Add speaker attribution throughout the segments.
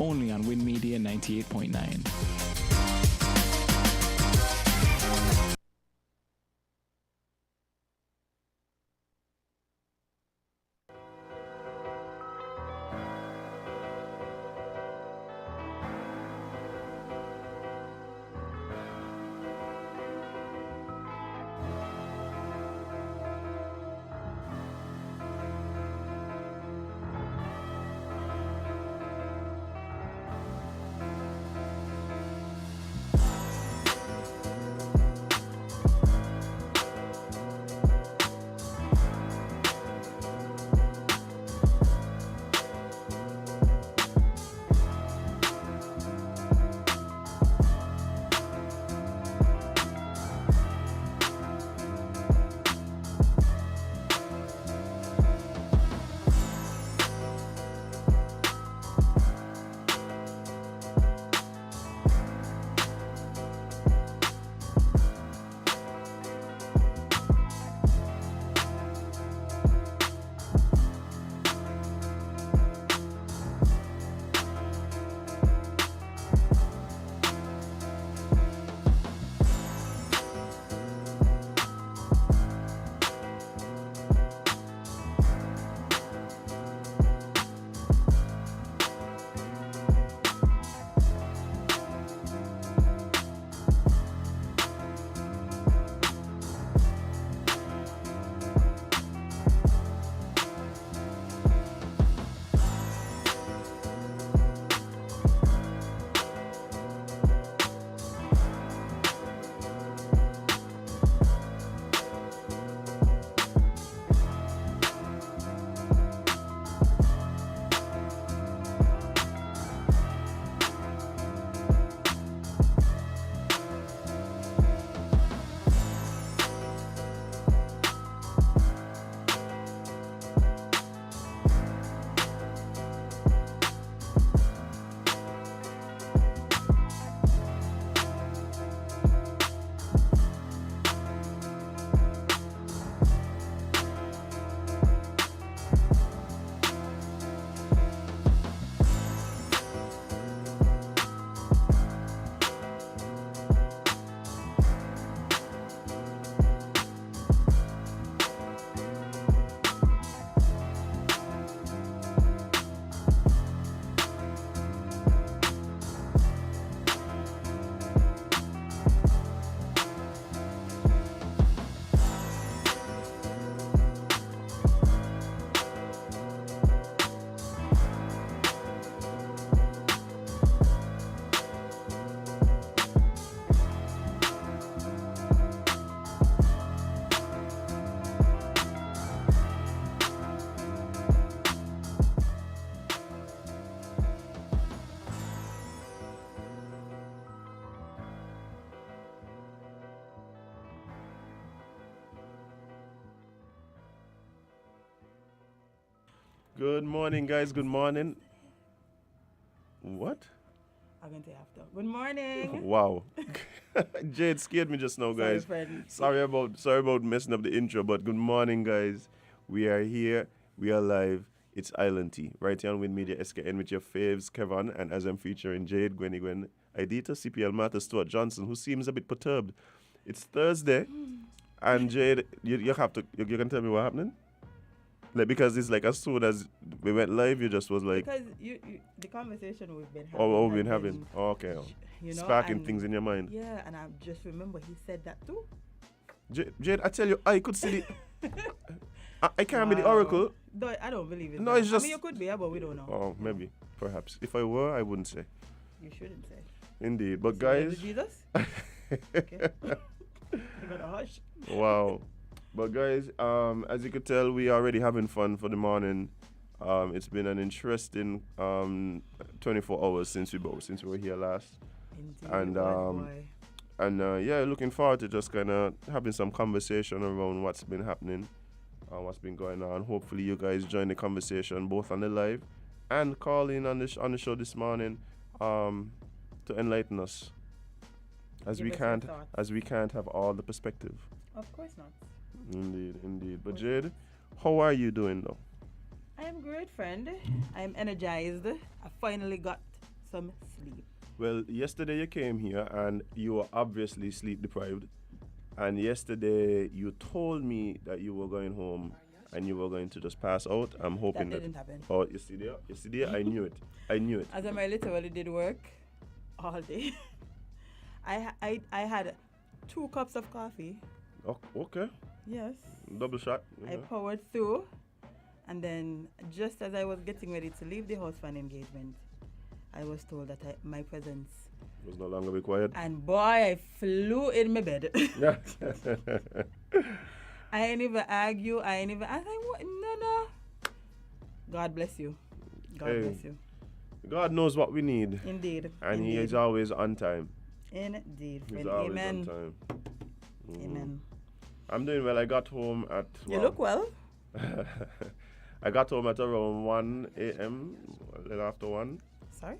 Speaker 1: only on Win Media 98.9.
Speaker 2: Good morning, guys. Good morning. What?
Speaker 3: I'm going to say after. Good morning.
Speaker 2: Wow. Jade scared me just now, guys.
Speaker 3: Sorry, friend.
Speaker 2: Sorry about messing up the intro, but good morning, guys. We are here. We are live. It's Island Tea. Right here on Win Media SKN with your faves, Kevin, and as I'm featuring Jade, Gwen, Idita, CPL Martha, Stuart Johnson, who seems a bit perturbed. It's Thursday, and Jade, you have to, you can tell me what happening? Like, because it's like as soon as we went live, you just was like...
Speaker 3: Because the conversation we've been having...
Speaker 2: Oh, we've been having... Oh, okay.
Speaker 3: You know,
Speaker 2: sparking things in your mind.
Speaker 3: Yeah, and I just remember he said that too.
Speaker 2: Jade, I tell you, I could see the... I can't be the oracle.
Speaker 3: No, I don't believe it.
Speaker 2: No, it's just...
Speaker 3: I mean, you could be, but we don't know.
Speaker 2: Oh, maybe. Perhaps. If I were, I wouldn't say.
Speaker 3: You shouldn't say.
Speaker 2: Indeed. But
Speaker 3: So
Speaker 2: guys...
Speaker 3: Jesus? Okay. You gotta hush.
Speaker 2: Wow. But guys, as you could tell, we are already having fun for the morning. It's been an interesting 24 hours since we were here last.
Speaker 3: Indeed,
Speaker 2: and yeah, looking forward to just kind of having some conversation around what's been happening, what's been going on. Hopefully, you guys join the conversation both on the live and call in on the show this morning to enlighten us, as we can't have all the perspective.
Speaker 3: Of course not.
Speaker 2: Indeed. But Jade, how are you doing though?
Speaker 3: I am great, friend. I am energized. I finally got some sleep.
Speaker 2: Well, yesterday you came here and you were obviously sleep deprived. And yesterday you told me that you were going home and you were going to just pass out. I'm hoping
Speaker 3: That didn't happen.
Speaker 2: Oh, you see there? You see there? I knew it. I knew it.
Speaker 3: As I literally did work all day. I had 2 cups of coffee.
Speaker 2: Oh, okay.
Speaker 3: Yes.
Speaker 2: Double shot.
Speaker 3: I powered through, and then just as I was getting ready to leave the house for an engagement, I was told that my presence
Speaker 2: Was no longer required.
Speaker 3: And boy, I flew in my bed.
Speaker 2: Yeah.
Speaker 3: I ain't even argue. I was like, what? No. God bless you. God
Speaker 2: Hey.
Speaker 3: bless you.
Speaker 2: God knows what we need.
Speaker 3: Indeed.
Speaker 2: And He
Speaker 3: Indeed.
Speaker 2: is always on time.
Speaker 3: Indeed.
Speaker 2: He's
Speaker 3: Friend.
Speaker 2: always
Speaker 3: Amen.
Speaker 2: on time. Mhm.
Speaker 3: Amen.
Speaker 2: I'm doing well. I got home at...
Speaker 3: You look well.
Speaker 2: I got home at around 1 a.m., a little after 1.
Speaker 3: Sorry?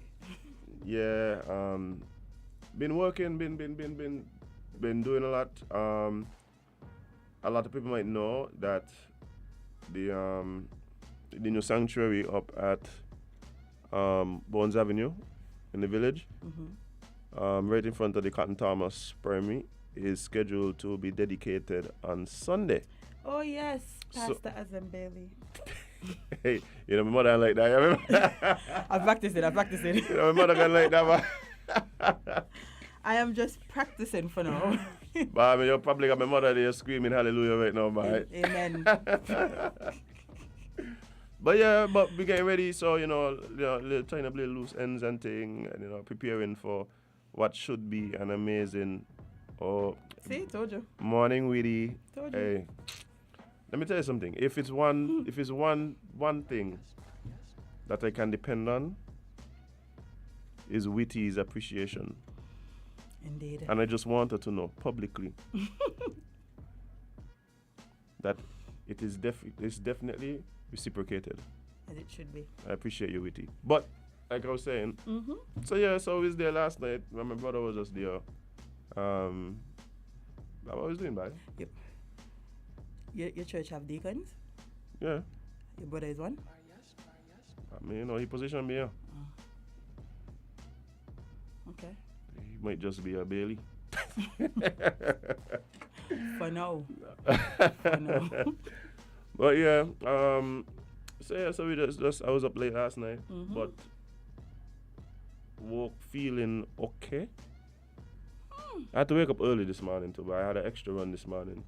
Speaker 2: Yeah, been working, been doing a lot. A lot of people might know that the new sanctuary up at Bones Avenue in the village, right in front of the Cotton Thomas Primary, is scheduled to be dedicated on Sunday.
Speaker 3: Oh, yes.
Speaker 2: So-
Speaker 3: Pastor Azam Bailey.
Speaker 2: Hey, you know my mother like that. You remember?
Speaker 3: I practiced it.
Speaker 2: You know my mother can like that, man.
Speaker 3: I am just practicing for now.
Speaker 2: But I mean, you probably got my mother there screaming hallelujah right now, man.
Speaker 3: Amen.
Speaker 2: But yeah, but we getting ready, so trying to play loose ends and thing, and preparing for what should be an amazing
Speaker 3: See, told you.
Speaker 2: morning, Weedy.
Speaker 3: Told you.
Speaker 2: Hey, let me tell you something. If it's one thing that I can depend on, is Witty's appreciation.
Speaker 3: Indeed.
Speaker 2: And I just want her to know publicly that it's definitely reciprocated.
Speaker 3: As it should be.
Speaker 2: I appreciate you, Witty. But like I was saying, so I was there last night when my brother was just there. What was doing, man?
Speaker 3: Yep. Your church have deacons?
Speaker 2: Yeah.
Speaker 3: Your brother is one?
Speaker 2: I mean, he positioned me here.
Speaker 3: Okay.
Speaker 2: He might just be a Bailey.
Speaker 3: For now.
Speaker 2: But yeah, so we just I was up late last night, but woke feeling okay. I had to wake up early this morning too, but I had an extra run this morning.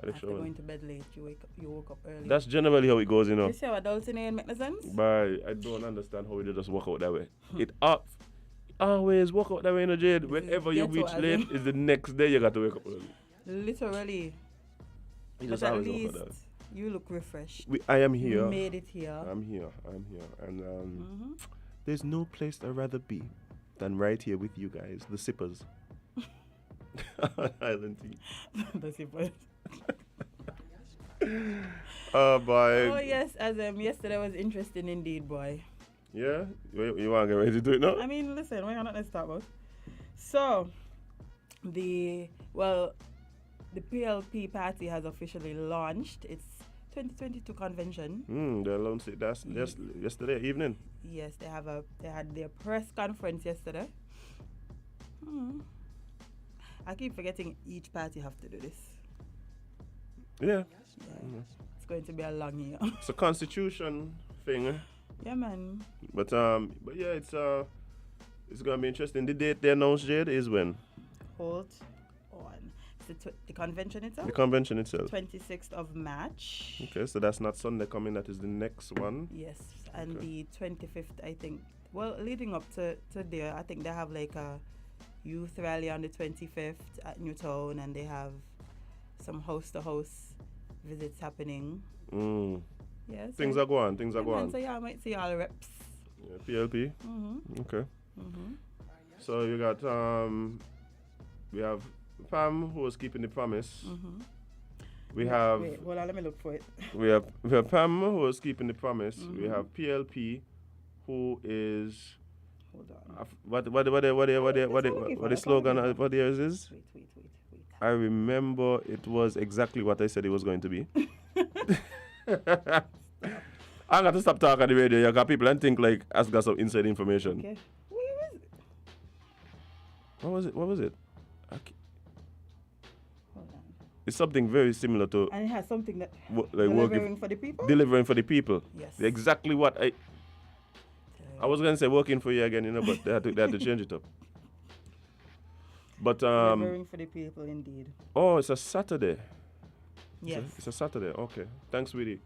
Speaker 3: After going to bed late, you woke up early.
Speaker 2: That's generally how it goes,
Speaker 3: You see how adults in here make no sense?
Speaker 2: But I don't understand how we just walk out that way. It always walk out that way, Jade.
Speaker 3: This is
Speaker 2: Whenever you
Speaker 3: ghetto,
Speaker 2: reach
Speaker 3: as
Speaker 2: late,
Speaker 3: in.
Speaker 2: is the next day you got to wake up early.
Speaker 3: Literally.
Speaker 2: You
Speaker 3: But
Speaker 2: just
Speaker 3: at
Speaker 2: always walk
Speaker 3: least
Speaker 2: out that way.
Speaker 3: you look refreshed.
Speaker 2: I am here.
Speaker 3: You made it here.
Speaker 2: I'm here. And there's no place I'd rather be than right here with you guys, the sippers. Island tea.
Speaker 3: That's it, boy.
Speaker 2: Oh, boy.
Speaker 3: Oh, yes. As yesterday was interesting indeed, boy.
Speaker 2: Yeah? You want to get ready to do it now?
Speaker 3: I mean, listen, we're not going to start about. So, the PLP party has officially launched its 2022 convention.
Speaker 2: They announced it yesterday evening.
Speaker 3: Yes, they had their press conference yesterday. I keep forgetting each party have to do this.
Speaker 2: Yeah.
Speaker 3: It's going to be a long year.
Speaker 2: It's a constitution thing.
Speaker 3: Yeah, man.
Speaker 2: But yeah, it's gonna be interesting. The date they announced, Jade, is when?
Speaker 3: Hold on. It's the convention itself?
Speaker 2: The convention itself.
Speaker 3: 26th of March.
Speaker 2: Okay, so that's not Sunday coming, that is the next one.
Speaker 3: Yes, and
Speaker 2: Okay.
Speaker 3: the 25th, I think. Well, leading up to there, I think they have like a youth rally on the 25th at Newtown, and they have some house-to-house visits happening. Yes.
Speaker 2: Things are going. Things are going.
Speaker 3: So yeah, I might see all the reps.
Speaker 2: Yeah, PLP. Okay. So you got we have Pam, who was keeping the promise. We have
Speaker 3: Wait, hold on, let me look for it.
Speaker 2: we have Pam, who was keeping the promise. We have PLP, who is
Speaker 3: Hold on.
Speaker 2: what the slogan what theirs is?
Speaker 3: Wait.
Speaker 2: I remember it was exactly what I said it was going to be. I got to stop talking on the radio. You got people and think like I've got some inside information.
Speaker 3: Okay. What are you
Speaker 2: What was it?
Speaker 3: Hold on.
Speaker 2: It's something very similar to
Speaker 3: And it has something that
Speaker 2: like
Speaker 3: delivering for the people.
Speaker 2: delivering for the people.
Speaker 3: Yes.
Speaker 2: Exactly what I was gonna say working for you again, but they had to change it up. But
Speaker 3: Delivering for the people, indeed.
Speaker 2: oh, it's a Saturday.
Speaker 3: Yes.
Speaker 2: It's a Saturday. Okay. Thanks, Willie.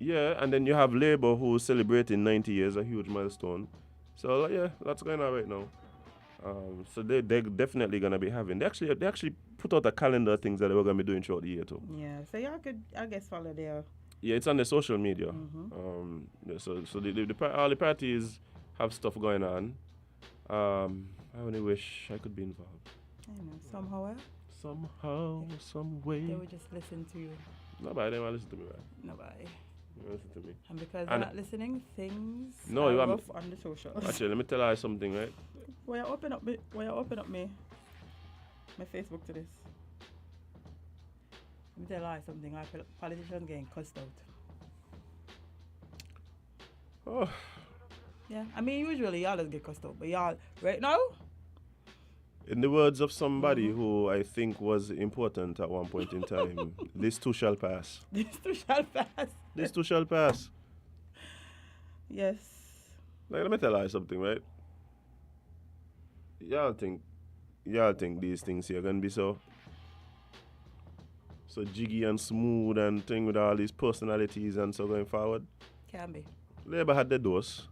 Speaker 2: Yeah, and then you have Labour who's celebrating 90 years, a huge milestone. So yeah, that's going on right now. So they're definitely gonna be having. They actually put out a calendar of things that they were gonna be doing throughout the year too.
Speaker 3: Yeah. So y'all could, I guess, follow their.
Speaker 2: Yeah, it's on the social media.
Speaker 3: Mm-hmm.
Speaker 2: Yeah, so all the parties have stuff going on. I only wish I could be involved.
Speaker 3: I know. Somehow.
Speaker 2: Somehow, some way.
Speaker 3: They would just listen to you.
Speaker 2: Nobody, they want to listen to me, right?
Speaker 3: Nobody.
Speaker 2: They wanna listen to me.
Speaker 3: And because they're not listening, things
Speaker 2: No, you
Speaker 3: are
Speaker 2: haven't-
Speaker 3: rough on the socials.
Speaker 2: Actually, let me tell you something, right?
Speaker 3: Will you open up my Facebook to this? Let me tell you something. Our politicians getting cussed out.
Speaker 2: Oh,
Speaker 3: Yeah, I mean usually y'all just get cussed out, but y'all right now.
Speaker 2: in the words of somebody who I think was important at one point in time, this too shall pass.
Speaker 3: This too shall pass.
Speaker 2: This too shall pass.
Speaker 3: Yes.
Speaker 2: Like, let me tell you something, right? Y'all think these things here gonna be so jiggy and smooth and thing with all these personalities and so going forward?
Speaker 3: Can be.
Speaker 2: Labour had the dose.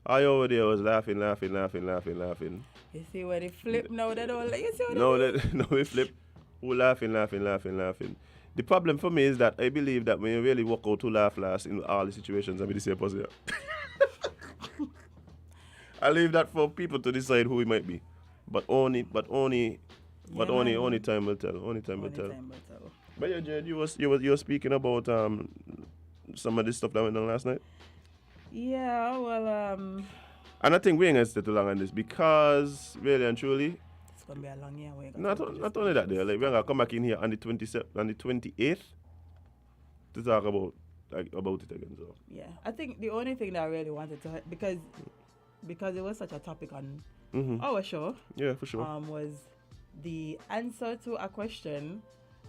Speaker 2: I over there was laughing.
Speaker 3: You see where they flip now, they don't let you see what
Speaker 2: No, we flip. Who laughing. The problem for me is that I believe that when you really walk out to laugh last in all the situations, I'm the same person. I leave that for people to decide who it might be. But only time will tell. Only time will tell. But yeah, Jade, you were speaking about some of this stuff that went on last night.
Speaker 3: Yeah, well,
Speaker 2: And I think we ain't gonna stay too long on this because really and truly,
Speaker 3: it's gonna be a long year.
Speaker 2: not only that, there, like we're gonna come back in here on the 28th to talk about it again. So
Speaker 3: Yeah, I think the only thing that I really wanted to because it was such a topic on our show.
Speaker 2: Yeah, for sure.
Speaker 3: Was the answer to a question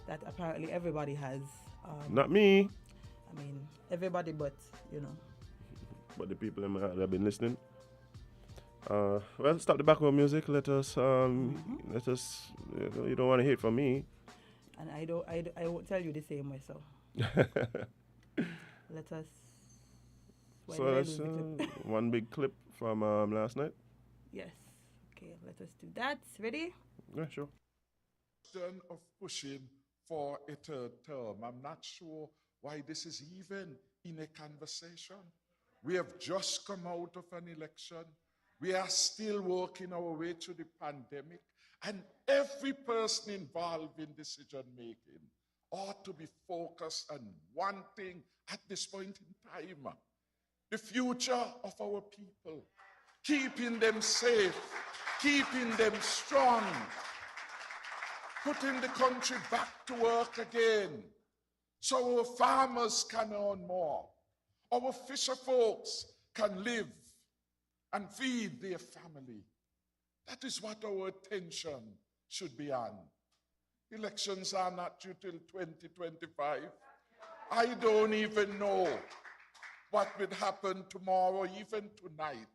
Speaker 3: that apparently everybody has.
Speaker 2: Not me,
Speaker 3: I mean, everybody, but you know.
Speaker 2: but the people that have been listening. Well, stop the background music. Let us. You don't want to hear it from me.
Speaker 3: And I won't tell you the same way. So let us.
Speaker 2: So that's one big clip from last night.
Speaker 3: Yes. Okay. Let us do that. Ready?
Speaker 2: Yeah, sure.
Speaker 4: Of pushing for a third term. I'm not sure why this is even in a conversation. We have just come out of an election. We are still working our way through the pandemic. And every person involved in decision making ought to be focused on one thing at this point in time: the future of our people, keeping them safe, keeping them strong, putting the country back to work again so our farmers can earn more, our fisher folks can live and feed their family. That is what our attention should be on. Elections are not due till 2025. I don't even know what will happen tomorrow, even tonight.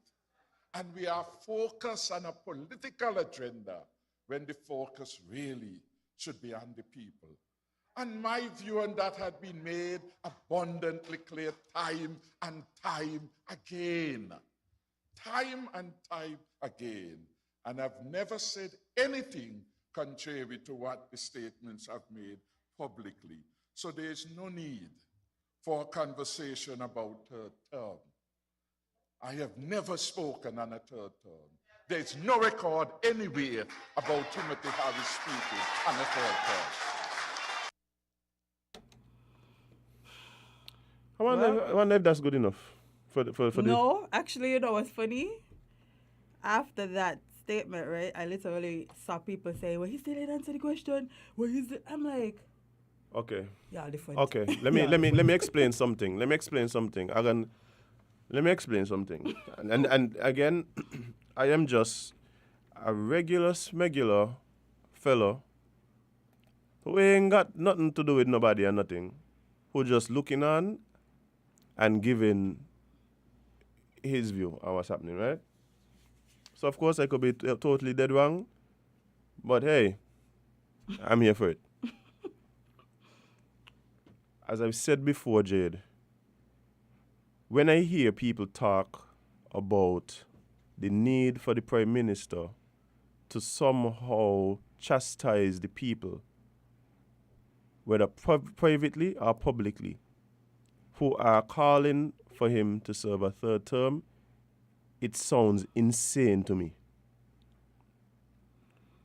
Speaker 4: And we are focused on a political agenda when the focus really should be on the people. And my view on that had been made abundantly clear time and time again. Time and time again. And I've never said anything contrary to what the statements I've made publicly. So there's no need for a conversation about third term. I have never spoken on a third term. There's no record anywhere about Timothy Harris speaking on a third term.
Speaker 2: I wonder if that's good enough for
Speaker 3: No, actually, you know what's funny? After that statement, right, I literally saw people say, well, he still didn't answer the question. Well, I'm like,
Speaker 2: Okay.
Speaker 3: y'all different.
Speaker 2: Okay. Let me explain something. Let me explain something. And again, I am just a regular smegular fellow who ain't got nothing to do with nobody and nothing, who just looking on and giving his view on what's happening, right? So, of course, I could be totally dead wrong, but hey, I'm here for it. As I've said before, Jade, when I hear people talk about the need for the Prime Minister to somehow chastise the people, whether privately or publicly, who are calling for him to serve a third term, it sounds insane to me.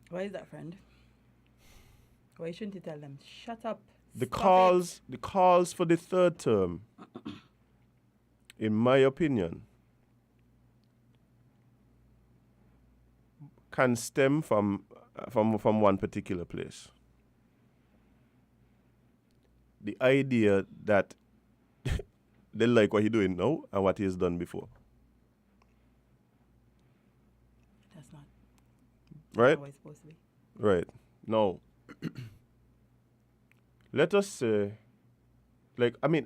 Speaker 3: Why is that, friend? Why shouldn't you tell them, shut up?
Speaker 2: The
Speaker 3: stop
Speaker 2: calls for the third term, in my opinion, can stem from one particular place. The idea that they like what he's doing now and what he has done before.
Speaker 3: That's not
Speaker 2: Right?
Speaker 3: how it's supposed to be.
Speaker 2: Right. Now, let us say,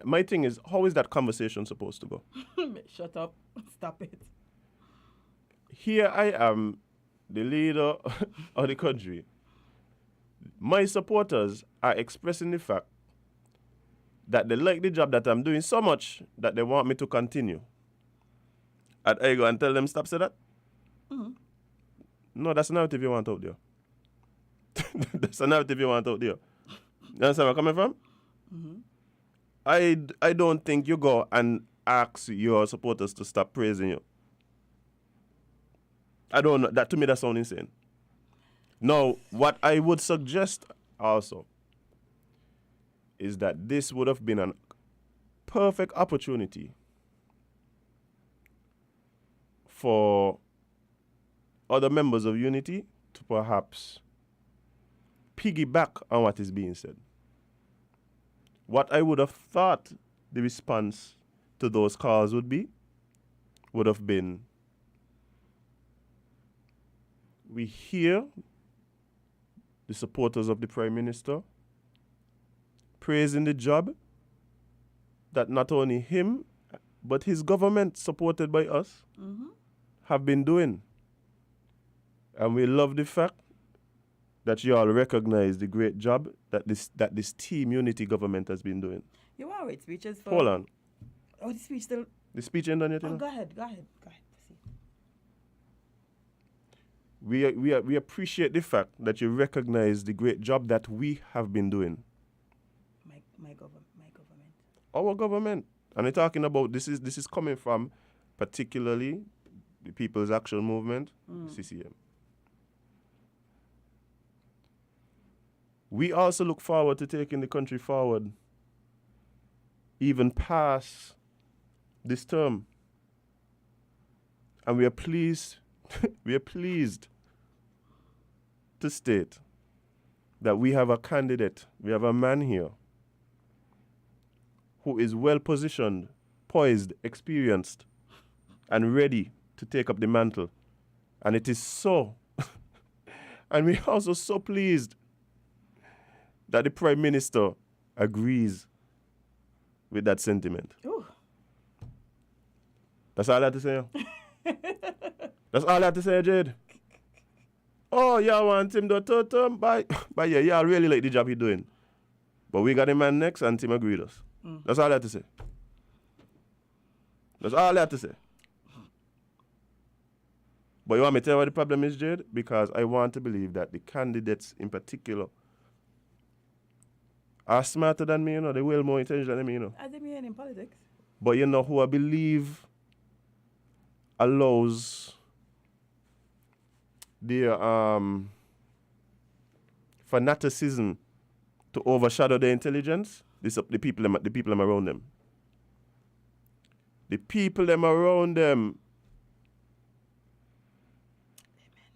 Speaker 2: my thing is, how is that conversation supposed to go?
Speaker 3: Shut up. Stop it.
Speaker 2: Here I am, the leader of the country. My supporters are expressing the fact that they like the job that I'm doing so much that they want me to continue. And I go and tell them, stop say that?
Speaker 3: Mm-hmm.
Speaker 2: No, that's a narrative you want out there. That's a narrative you want out there. You understand where I'm coming from?
Speaker 3: Mm-hmm.
Speaker 2: I don't think you go and ask your supporters to stop praising you. I don't know. That to me, that sounds insane. Now, what I would suggest also is that this would have been a perfect opportunity for other members of Unity to perhaps piggyback on what is being said. What I would have thought the response to those calls would have been, we hear the supporters of the Prime Minister praising the job that not only him, but his government, supported by us, have been doing. And we love the fact that you all recognize the great job that this Team Unity government has been doing.
Speaker 3: You want to wait speeches for...
Speaker 2: Hold on.
Speaker 3: Oh, the speech still...
Speaker 2: The speech ain't done yet, you
Speaker 3: Oh,
Speaker 2: know?
Speaker 3: go ahead. Proceed.
Speaker 2: We appreciate the fact that you recognize the great job that we have been doing.
Speaker 3: My government.
Speaker 2: Our government. And we're talking about this is coming from particularly the People's Action Movement, CCM. We also look forward to taking the country forward even past this term. And we are pleased to state that we have a candidate, we have a man here who is well positioned, poised, experienced, and ready to take up the mantle. And it is so. And we're also so pleased that the Prime Minister agrees with that sentiment.
Speaker 3: Ooh.
Speaker 2: That's all I have to say. That's all I have to say, Jade. Oh, y'all want him to third term? But yeah, y'all really like the job he's doing. But we got him man next and Tim agreed with us. That's all I have to say. That's all I have to say. But you want me to tell you what the problem is, Jade? Because I want to believe that the candidates in particular are smarter than me, you know. They're well more intelligent than me, you know.
Speaker 3: As in in politics.
Speaker 2: But you know who I believe allows their fanaticism to overshadow their intelligence? The people them around them. The people them around them.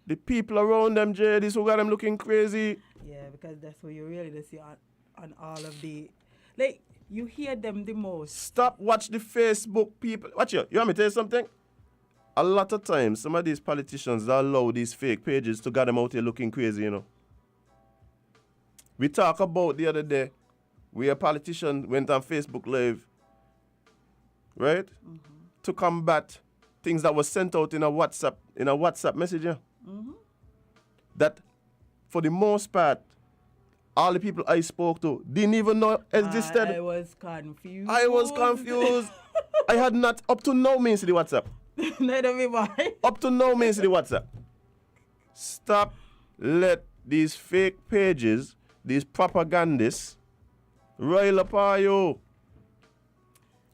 Speaker 2: The people around them, Jay, this who got them looking crazy.
Speaker 3: Yeah, because that's what you really see on all of the... Like, you hear them the most.
Speaker 2: Stop watch the Facebook people. Watch you. You want me to tell you something? a lot of times, some of these politicians allow these fake pages to get them out here looking crazy, you know. We talked about the other day, where a politician went on Facebook Live, right, to combat things that were sent out in a WhatsApp messenger. That, for the most part, all the people I spoke to didn't even know existed.
Speaker 3: I was confused.
Speaker 2: I had not, up to now, means the WhatsApp.
Speaker 3: Neither me why.
Speaker 2: Up to now, means the WhatsApp. Stop, let these fake pages, these propagandists, rile up on you.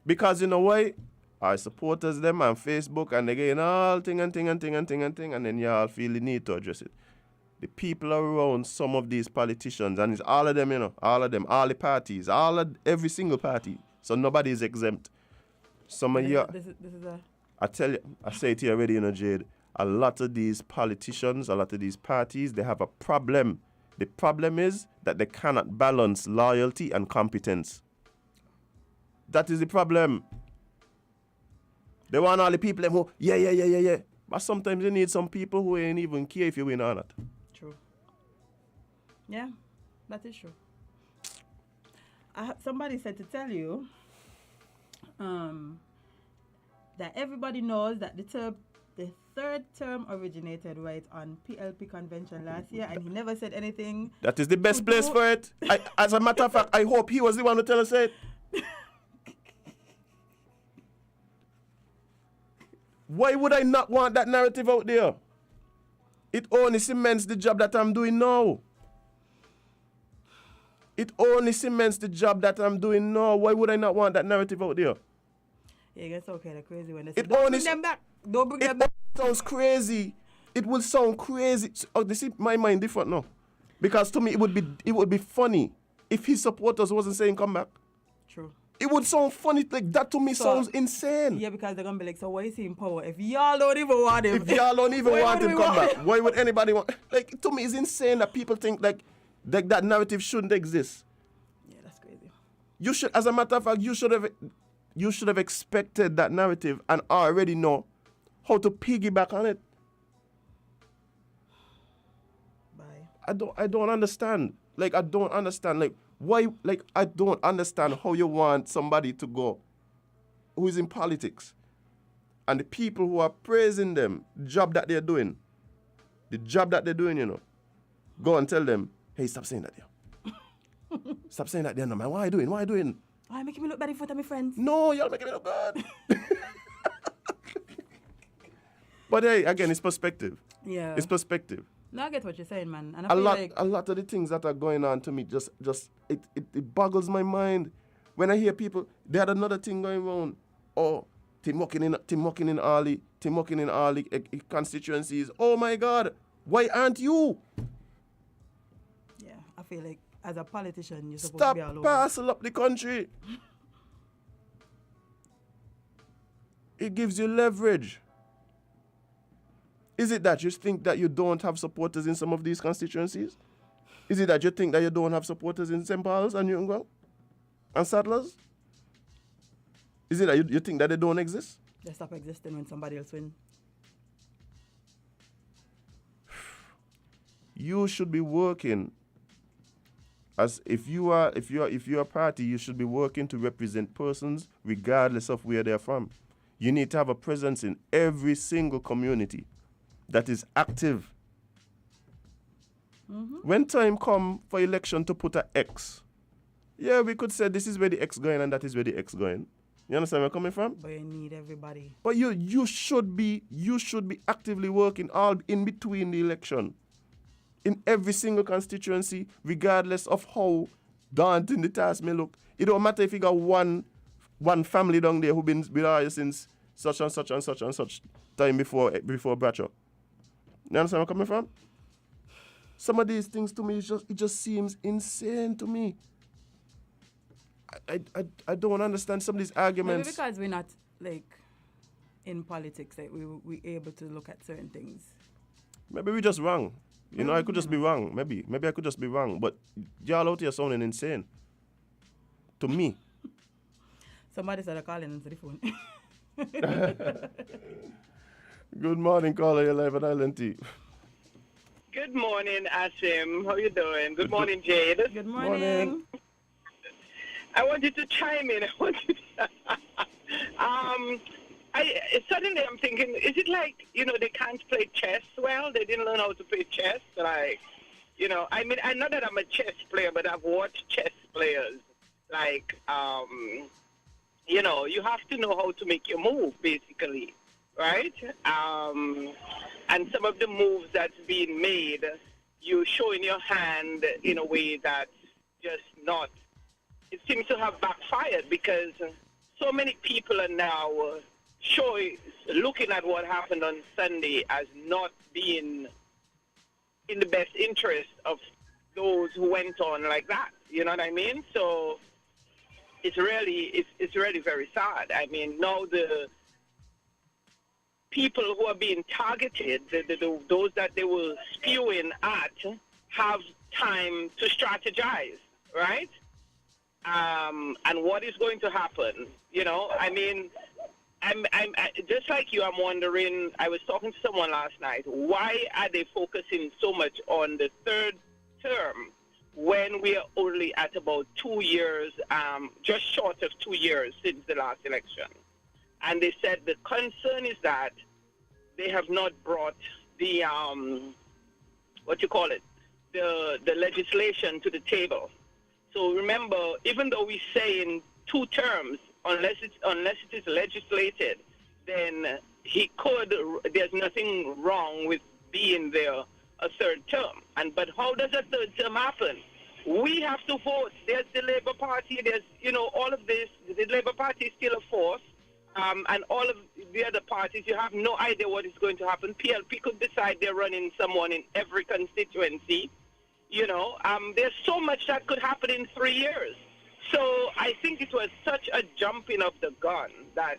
Speaker 2: Because you know why? Our supporters them on Facebook and they getting all thing, and then y'all feel the need to address it. The people around some of these politicians, and it's all of them, you know, all the parties, every single party. So nobody is exempt. Some of you,
Speaker 3: This is a...
Speaker 2: I tell you, I say it here already, you know, Jade, a lot of these politicians, a lot of these parties, they have a problem. The problem is that they cannot balance loyalty and competence. That is the problem. They want all the people who, yeah. But sometimes you need some people who ain't even care if you win or not.
Speaker 3: True. Yeah, that is true. Somebody said to tell you that everybody knows that the third term originated right on PLP convention last year, and he never said anything.
Speaker 2: That is the best place for it. As a matter of fact, I hope he was the one to tell us it. Why would I not want that narrative out there? It only cements the job that I'm doing now. Why would I not want that narrative out there?
Speaker 3: Yeah, it gets okay, crazy when they
Speaker 2: It
Speaker 3: say, don't
Speaker 2: only
Speaker 3: bring them back. Don't bring them
Speaker 2: It
Speaker 3: back.
Speaker 2: sounds crazy. It will sound crazy. Oh, you see, my mind different now. Because to me, it would be funny if his supporters wasn't saying come back.
Speaker 3: True.
Speaker 2: It would sound funny. Like that to me sounds insane.
Speaker 3: Yeah, because they're gonna be like, so why is he in power? If y'all don't even want him.
Speaker 2: If y'all don't even
Speaker 3: why
Speaker 2: want
Speaker 3: would
Speaker 2: him
Speaker 3: we
Speaker 2: come
Speaker 3: want
Speaker 2: back, why would anybody want? Like, to me, it's insane that people think like that narrative shouldn't exist.
Speaker 3: Yeah, that's crazy.
Speaker 2: You should, as a matter of fact, you should have expected that narrative and already know how to piggyback on it.
Speaker 3: Bye.
Speaker 2: I don't understand. Like, I don't understand. Like, why? Like, I don't understand how you want somebody to go who is in politics and the people who are praising them, the job that they're doing, you know, go and tell them, hey, stop saying that there. Stop saying that there, no, man. Why are you doing?
Speaker 3: Why making me look bad in front of my friends?
Speaker 2: No, y'all making me look good. But hey, again, it's perspective.
Speaker 3: Yeah.
Speaker 2: It's perspective.
Speaker 3: No, I get what you're saying, man. And I
Speaker 2: A
Speaker 3: feel
Speaker 2: lot,
Speaker 3: like
Speaker 2: a lot of the things that are going on to me it boggles my mind when I hear people. They had another thing going on. Oh, Tim walking in all the constituencies. Oh my God, why aren't you?
Speaker 3: yeah, I feel like as a politician, you're supposed
Speaker 2: Stop
Speaker 3: to be all over.
Speaker 2: parcel up the country. It gives you leverage. Is it that you think that you don't have supporters in some of these constituencies? Is it that you think that you don't have supporters in St. Paul's and Newton and Sadlers? Is it that you think that they don't exist?
Speaker 3: They stop existing when somebody else wins.
Speaker 2: You should be working as if you are a party, you should be working to represent persons regardless of where they're from. You need to have a presence in every single community that is active. When time come for election to put an X, yeah, we could say this is where the X going and that is where the X going. You understand where I'm coming from?
Speaker 3: But you need everybody.
Speaker 2: But you should be actively working all in between the election, in every single constituency, regardless of how daunting the task may look. It don't matter if you got one family down there who been with us since such and such and such and such time before Bradshaw. You understand where I'm coming from? Some of these things to me, it just seems insane to me. I don't understand some of these arguments.
Speaker 3: Maybe because we're not like in politics, like we able to look at certain things.
Speaker 2: Maybe we're just wrong. You know, I could just be wrong. Maybe I could just be wrong. But y'all out here sounding insane. To me.
Speaker 3: Somebody started calling into the phone.
Speaker 2: Good morning, caller. You're live at Island T.
Speaker 5: Good morning, Asim. How you doing? Good
Speaker 2: Good to-
Speaker 5: morning, Jade.
Speaker 3: Good
Speaker 2: Morning.
Speaker 3: morning.
Speaker 5: I wanted to chime in. Suddenly I'm thinking, is it like, they can't play chess well? They didn't learn how to play chess? Like, I mean, I know that I'm a chess player, but I've watched chess players. Like, you have to know how to make your move, basically, right? And some of the moves that's being made, you show in your hand in a way that's just not, it seems to have backfired because so many people are now looking at what happened on Sunday as not being in the best interest of those who went on like that. You know what I mean? So it's really very sad. I mean, now the people who are being targeted, those that they were spewing at, have time to strategize, right? And what is going to happen? I mean, I'm just like you. I'm wondering. I was talking to someone last night. Why are they focusing so much on the third term when we are only at about 2 years, just short of 2 years since the last election? And they said the concern is that they have not brought the the legislation to the table. So remember, even though we say in 2 terms, unless it is legislated, then there's nothing wrong with being there a third term. But how does a third term happen? We have to vote. There's the Labour Party. There's all of this. The Labour Party is still a force. And all of the other parties, you have no idea what is going to happen. PLP could decide they're running someone in every constituency. There's so much that could happen in 3 years. So I think it was such a jumping of the gun that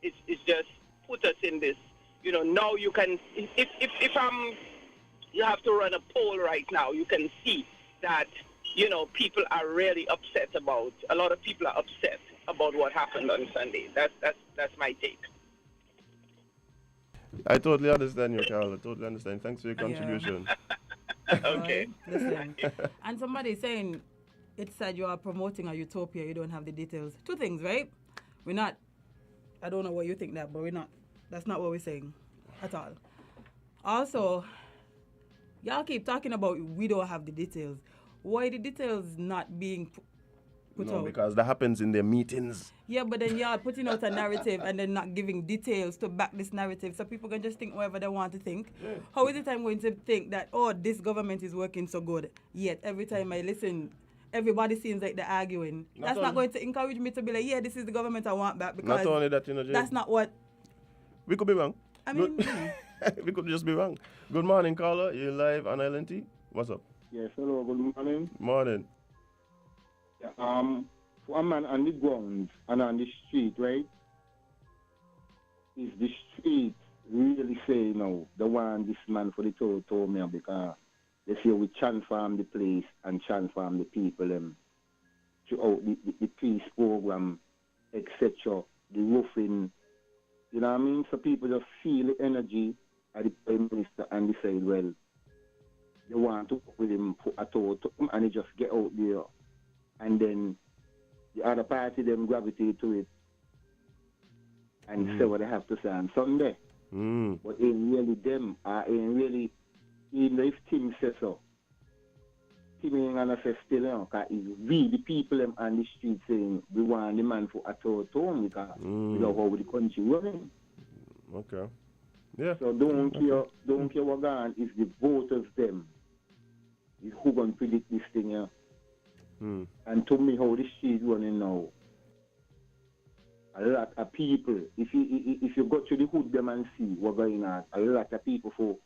Speaker 5: it's just put us in this. Now you can, if you have to run a poll right now, you can see that, people are really upset a lot of people are upset about what happened on Sunday. That's my take.
Speaker 2: I totally understand you, Carl. I totally understand. Thanks for your contribution.
Speaker 5: Okay.
Speaker 3: Listen. And somebody saying it said you are promoting a utopia, you don't have the details. 2 things, right? We're not, I don't know what you think that, but we're not, that's not what we're saying at all. Also, y'all keep talking about we don't have the details. Why the details not being put
Speaker 2: No,
Speaker 3: out?
Speaker 2: because that happens in their meetings.
Speaker 3: Yeah, but then y'all putting out a narrative and then not giving details to back this narrative so people can just think whatever they want to think. Yeah. How is it I'm going to think that, this government is working so good, yet every time I listen, everybody seems like they're arguing. That's not going to encourage me to be like, yeah, this is the government I want back, because
Speaker 2: not only that, Jay,
Speaker 3: that's not what...
Speaker 2: We could be wrong.
Speaker 3: I mean...
Speaker 2: we could just be wrong. Good morning, caller. You're live on Island T. What's up?
Speaker 6: Yes, hello, good morning.
Speaker 2: Morning.
Speaker 6: For a man on the ground and on the street, right? Is the street really say, the one this man for the told me, because they say we transform the place and transform the people throughout the peace program, etc., the roofing, you know what I mean? So people just feel the energy of the Prime Minister and decide, well, they want to work with him for a total, and they just get out there. And then the other party, them gravitate to it and say what they have to say on Sunday. But ain't really them, ain't really, even if Tim says so, Tim ain't gonna say still, because it's we, the people them on the street saying, we want the man for a total, because we love how the country running.
Speaker 2: Okay. Yeah.
Speaker 6: So don't care what gone, it's the voters them, is who gonna predict this thing here. And to me, how the street running now, a lot of people, if you go to the hood them and see what's going on, a lot of people for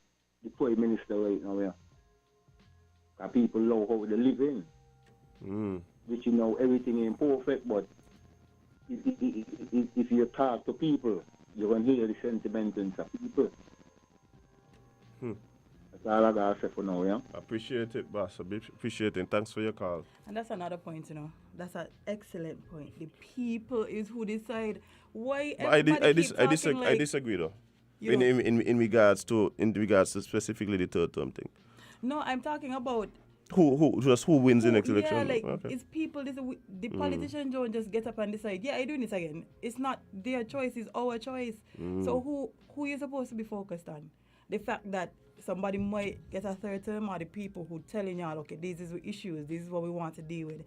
Speaker 6: the Prime Minister right now, yeah. People know how they live in. Which everything ain't perfect, but if you talk to people, you can hear the sentiments of people. That's all I got to say for now, yeah?
Speaker 2: Appreciate it, boss. Appreciate it. Thanks for your call.
Speaker 3: And that's another point, That's an excellent point. The people is who decide. Why everybody
Speaker 2: I
Speaker 3: keep talking
Speaker 2: disagree, though.
Speaker 3: You
Speaker 2: In,
Speaker 3: know,
Speaker 2: in regards to specifically the third term thing.
Speaker 3: no, I'm talking about
Speaker 2: Who wins the next
Speaker 3: yeah,
Speaker 2: election?
Speaker 3: like
Speaker 2: Okay.
Speaker 3: it's people. The politicians don't just get up and decide. Yeah, I doing this again. It's not their choice. It's our choice. So who you supposed to be focused on? The fact that somebody might get a third term, or the people who telling y'all, okay, this is the issues. This is what we want to deal with.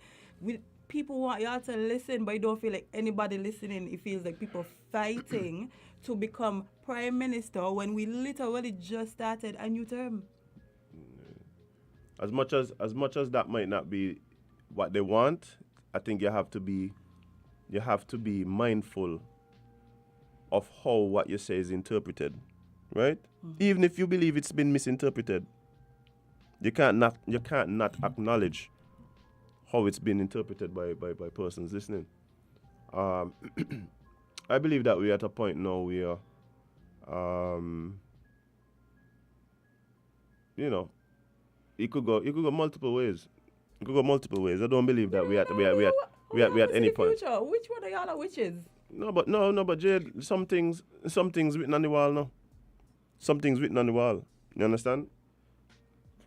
Speaker 3: People want y'all to listen, but you don't feel like anybody listening. It feels like people fighting to become prime minister when we literally just started a new term.
Speaker 2: As much as that might not be what they want, I think you have to be mindful of how what you say is interpreted, right? Even if you believe it's been misinterpreted, you can't not acknowledge how it's been interpreted by persons listening. I believe that we're at a point now where, it could go multiple ways. It could go multiple ways. I don't believe that we at any point.
Speaker 3: Future? Which one of y'all are witches?
Speaker 2: No, but Jade, some things written on the wall now. Some things written on the wall. You understand?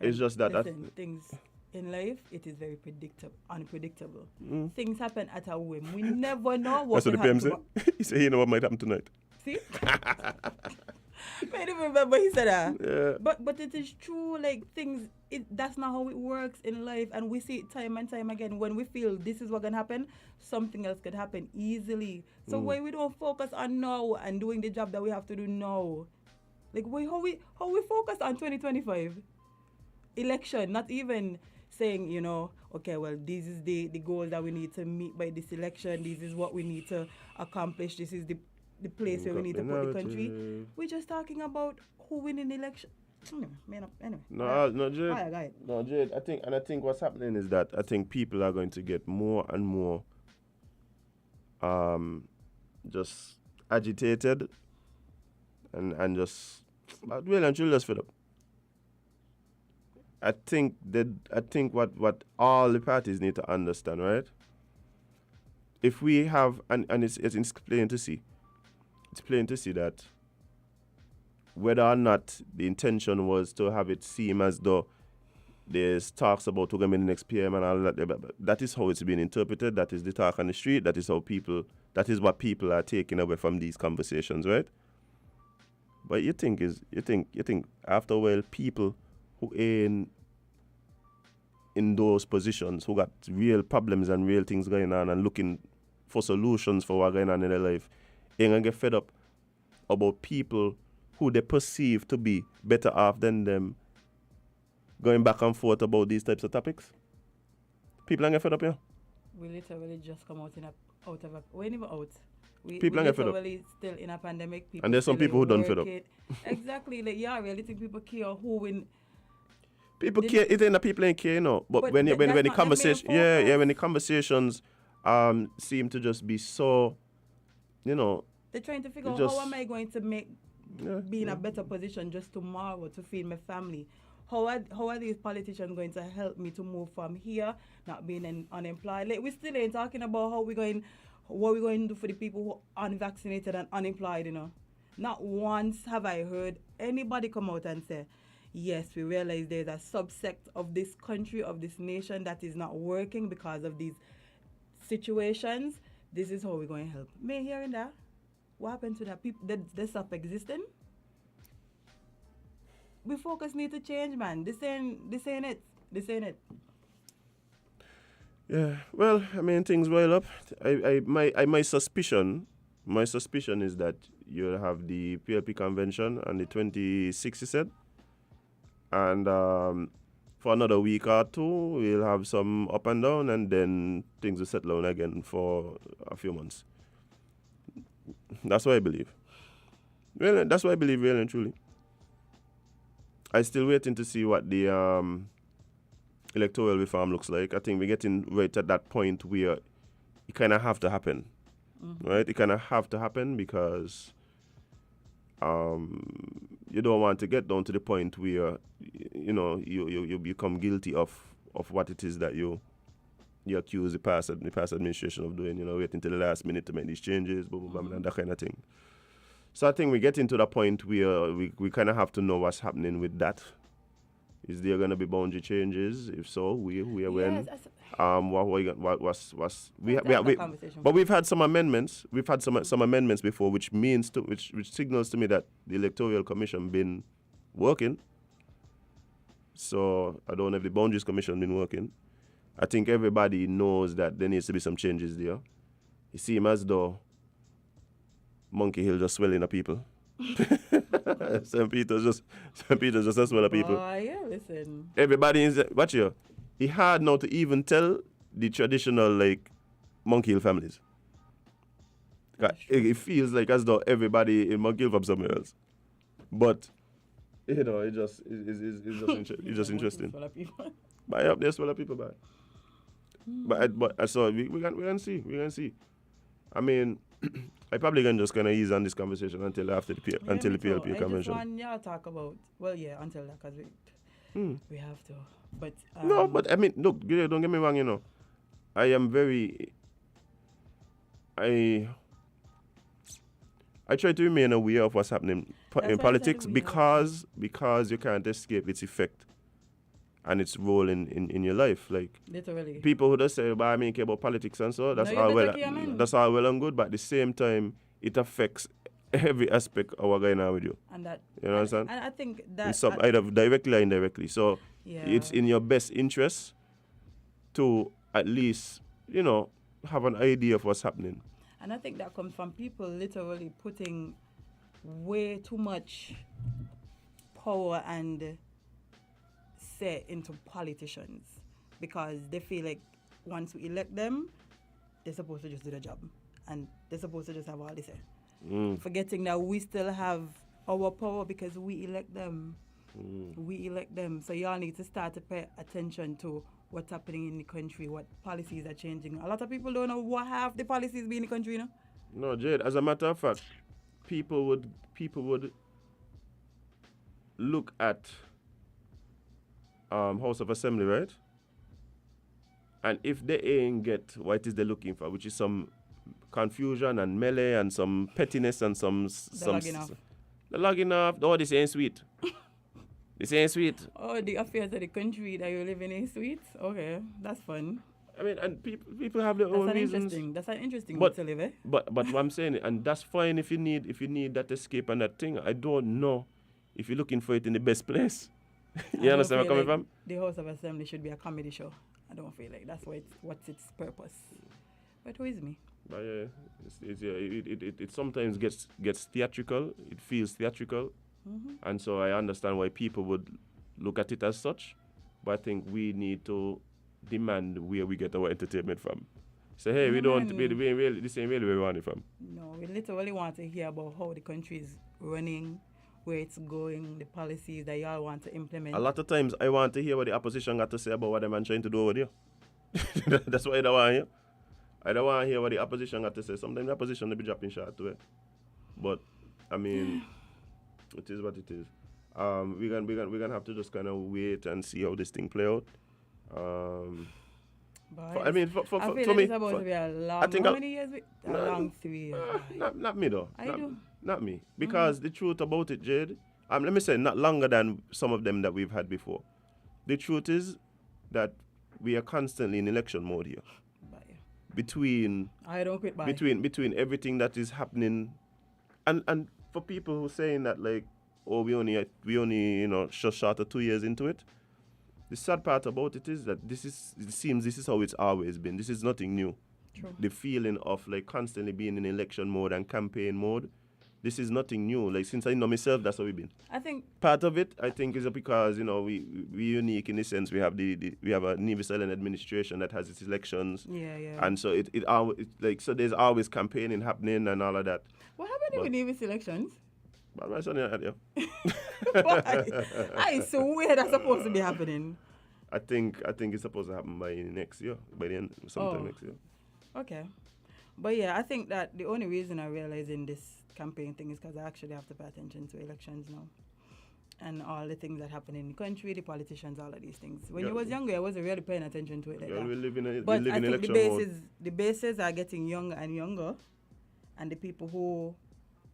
Speaker 2: It's just that
Speaker 3: Listen, things in life, it is very unpredictable. Things happen at a whim. We never know what
Speaker 2: that's what
Speaker 3: will
Speaker 2: the PM
Speaker 3: happen.
Speaker 2: said. He said he know what might happen tonight.
Speaker 3: See? I don't remember he said that.
Speaker 2: Yeah.
Speaker 3: But it is true, like things, that's not how it works in life, and we see it time and time again. When we feel this is what's gonna happen, something else could happen easily. So why we don't focus on now and doing the job that we have to do now? Like how we focus on 2025 election, not even saying, okay, well, this is the goal that we need to meet by this election, this is what we need to accomplish, this is the place where we need to put the country. We're just talking about who win an election. Anyway.
Speaker 2: No, Jade.
Speaker 3: Go ahead.
Speaker 2: No, Jade. I think what's happening is that I think people are going to get more and more, just agitated, and just, but really and truly just fed up. I think what all the parties need to understand, right? If we have, and it's plain to see. It's plain to see that whether or not the intention was to have it seem as though there's talks about who's going to be the next PM and all that, that is how it's been interpreted. That is the talk on the street. That is what people are taking away from these conversations, right? But you think after a while, people who ain't in those positions, who got real problems and real things going on and looking for solutions for what's going on in their life, ain't gonna get fed up about people who they perceive to be better off than them going back and forth about these types of topics. People ain't get fed up, yeah?
Speaker 3: We literally just come out we're never out.
Speaker 2: People ain't get fed up.
Speaker 3: Still in a pandemic. People
Speaker 2: And there's some people who don't fed up.
Speaker 3: Exactly. Like, yeah, I really think people care who win.
Speaker 2: People care. It ain't that people ain't care, no. But when the conversation, when the conversations seem to just be so,
Speaker 3: they're trying to figure out how am I going to be in a better position just tomorrow to feed my family. How are these politicians going to help me to move from here, not being unemployed? Like, we still ain't talking about what we're going to do for the people who are unvaccinated and unemployed, Not once have I heard anybody come out and say, yes, we realize there's a subsect of this country, of this nation that is not working because of these situations. This is how we're going to help. Me hearing that? What happened to that? People, they stop existing? We focus need to change, man. This ain't it.
Speaker 2: Yeah, well, I mean, things boil up. My suspicion is that you'll have the PLP convention on the 26th, you said, and for another week or two, we'll have some up and down, and then things will settle down again for a few months. That's what I believe. Well, that's what I believe, really and truly. I'm still waiting to see what the electoral reform looks like. I think we're getting right at that point where it kind of have to happen, right? It kind of have to happen because you don't want to get down to the point where you become guilty of what it is that you accuse the past administration of doing. Waiting till the last minute to make these changes, boom, boom, and that kind of thing. So I think we get into the point where we kind of have to know what's happening with that. Is there going to be boundary changes? If so, where when? But we've had some amendments. We've had some amendments before, which signals to me that the Electoral Commission been working. So I don't know if the Boundaries Commission been working. I think everybody knows that there needs to be some changes there. It seems as though Monkey Hill just swelling the people. St. Peter's just a swell of people.
Speaker 3: Oh, yeah, listen.
Speaker 2: Everybody is watch here. It's hard now to even tell the traditional like Monkey Hill families. It feels like as though everybody in Monkey Hill from somewhere else. But you know, it's just interesting. But up there's swell of people back. But so we can see. I mean, I probably can just kind of ease on this conversation until after the PLP convention. I just
Speaker 3: want y'all talk about, until that, because we have to. But
Speaker 2: no, but I mean, look, don't get me wrong, you know. I am very, I try to remain aware of what's happening in politics because you can't escape its effect and its role in your life. Like,
Speaker 3: literally. People
Speaker 2: who just say, but I mean, care about politics and so, that's all well and good, but at the same time, it affects every aspect of what's going on with you.
Speaker 3: And that,
Speaker 2: you know what I'm saying?
Speaker 3: And I think that...
Speaker 2: either directly or indirectly. So it's in your best interest to at least, you know, have an idea of what's happening.
Speaker 3: And I think that comes from people literally putting way too much power and say into politicians because they feel like once we elect them, they're supposed to just do the job and they're supposed to just have all they say. Forgetting that we still have our power because we elect them. We elect them. So y'all need to start to pay attention to what's happening in the country, what policies are changing. A lot of people don't know what half the policies be in the country, you know?
Speaker 2: No, Jade, as a matter of fact, people would look at House of Assembly, right? And if they ain't get what it is they're looking for, which is some confusion and melee and some pettiness and the logging off. Oh, this ain't sweet. This ain't sweet.
Speaker 3: Oh, the affairs of the country that you live in ain't sweet? Okay, that's fun.
Speaker 2: I mean, and people have their own reasons.
Speaker 3: That's an interesting way to live, eh?
Speaker 2: But what I'm saying, and that's fine if you need that escape and that thing. I don't know if you're looking for it in the best place. You understand where I'm coming from?
Speaker 3: The House of Assembly should be a comedy show. I don't feel like that's what's its purpose. But who is me?
Speaker 2: But it sometimes gets theatrical. It feels theatrical, and so I understand why people would look at it as such. But I think we need to demand where we get our entertainment from. So hey, this ain't really where we want it from.
Speaker 3: No, we literally want to hear about how the country is running, where it's going, the policies that y'all want to implement.
Speaker 2: A lot of times I want to hear what the opposition got to say about what them man trying to do over there. That's what I don't want to hear. I don't want to hear what the opposition got to say. Sometimes the opposition will be dropping shot to it. But, I mean, it is what it is. We're gonna have to just kind of wait and see how this thing play out.
Speaker 3: I feel like it's about to be a long, how many years? A long 3 years.
Speaker 2: Not me though. Not me. Because the truth about it, Jade, let me say not longer than some of them that we've had before. The truth is that we are constantly in election mode here. Between everything that is happening, and for people who are saying that like, oh, we only just short of 2 years into it. The sad part about it is that this is how it's always been. This is nothing new.
Speaker 3: True.
Speaker 2: The feeling of like constantly being in election mode and campaign mode, this is nothing new. Like since I know myself, that's how we've been.
Speaker 3: I think
Speaker 2: part of it, I think, is because we're unique in the sense we have we have a Nevis Island administration that has its elections.
Speaker 3: Yeah.
Speaker 2: And so it like so there's always campaigning happening and all of that.
Speaker 3: What happened with Nevis elections?
Speaker 2: But my son had
Speaker 3: I swear that's supposed to be happening.
Speaker 2: I think it's supposed to happen by next year, by the end, sometime next year.
Speaker 3: Okay, but yeah, I think that the only reason I realize in this campaign thing is because I actually have to pay attention to elections now, and all the things that happen in the country, the politicians, all of these things. When you was younger, I wasn't really paying attention to it like that.
Speaker 2: We live in
Speaker 3: but I think
Speaker 2: election mode.
Speaker 3: The bases are getting younger and younger, and the people who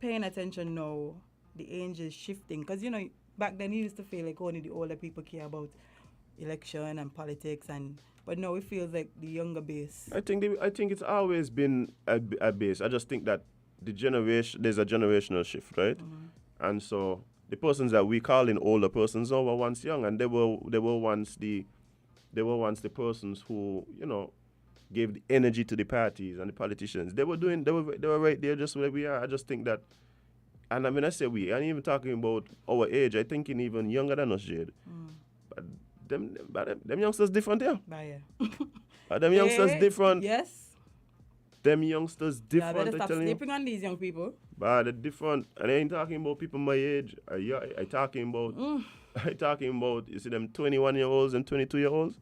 Speaker 3: paying attention now, the age is shifting. Because, you know, back then you used to feel like only the older people care about election and politics, but now it feels like the younger base.
Speaker 2: I think it's always been a base. I just think that there's a generational shift, right? And so the persons that we call in older persons now were once young, and they were once the persons who, you know, gave the energy to the parties and the politicians. They were right there just where we are. I just think that, and I mean, I say we, I'm even talking about our age. I think even younger than us, Jade. But them youngsters different, yeah. Them youngsters different.
Speaker 3: Yes.
Speaker 2: Them youngsters
Speaker 3: Yeah,
Speaker 2: different.
Speaker 3: better stop sleeping on these young people.
Speaker 2: But they're different, and I ain't talking about people my age. I talking about you see them 21-year-olds and 22-year-olds.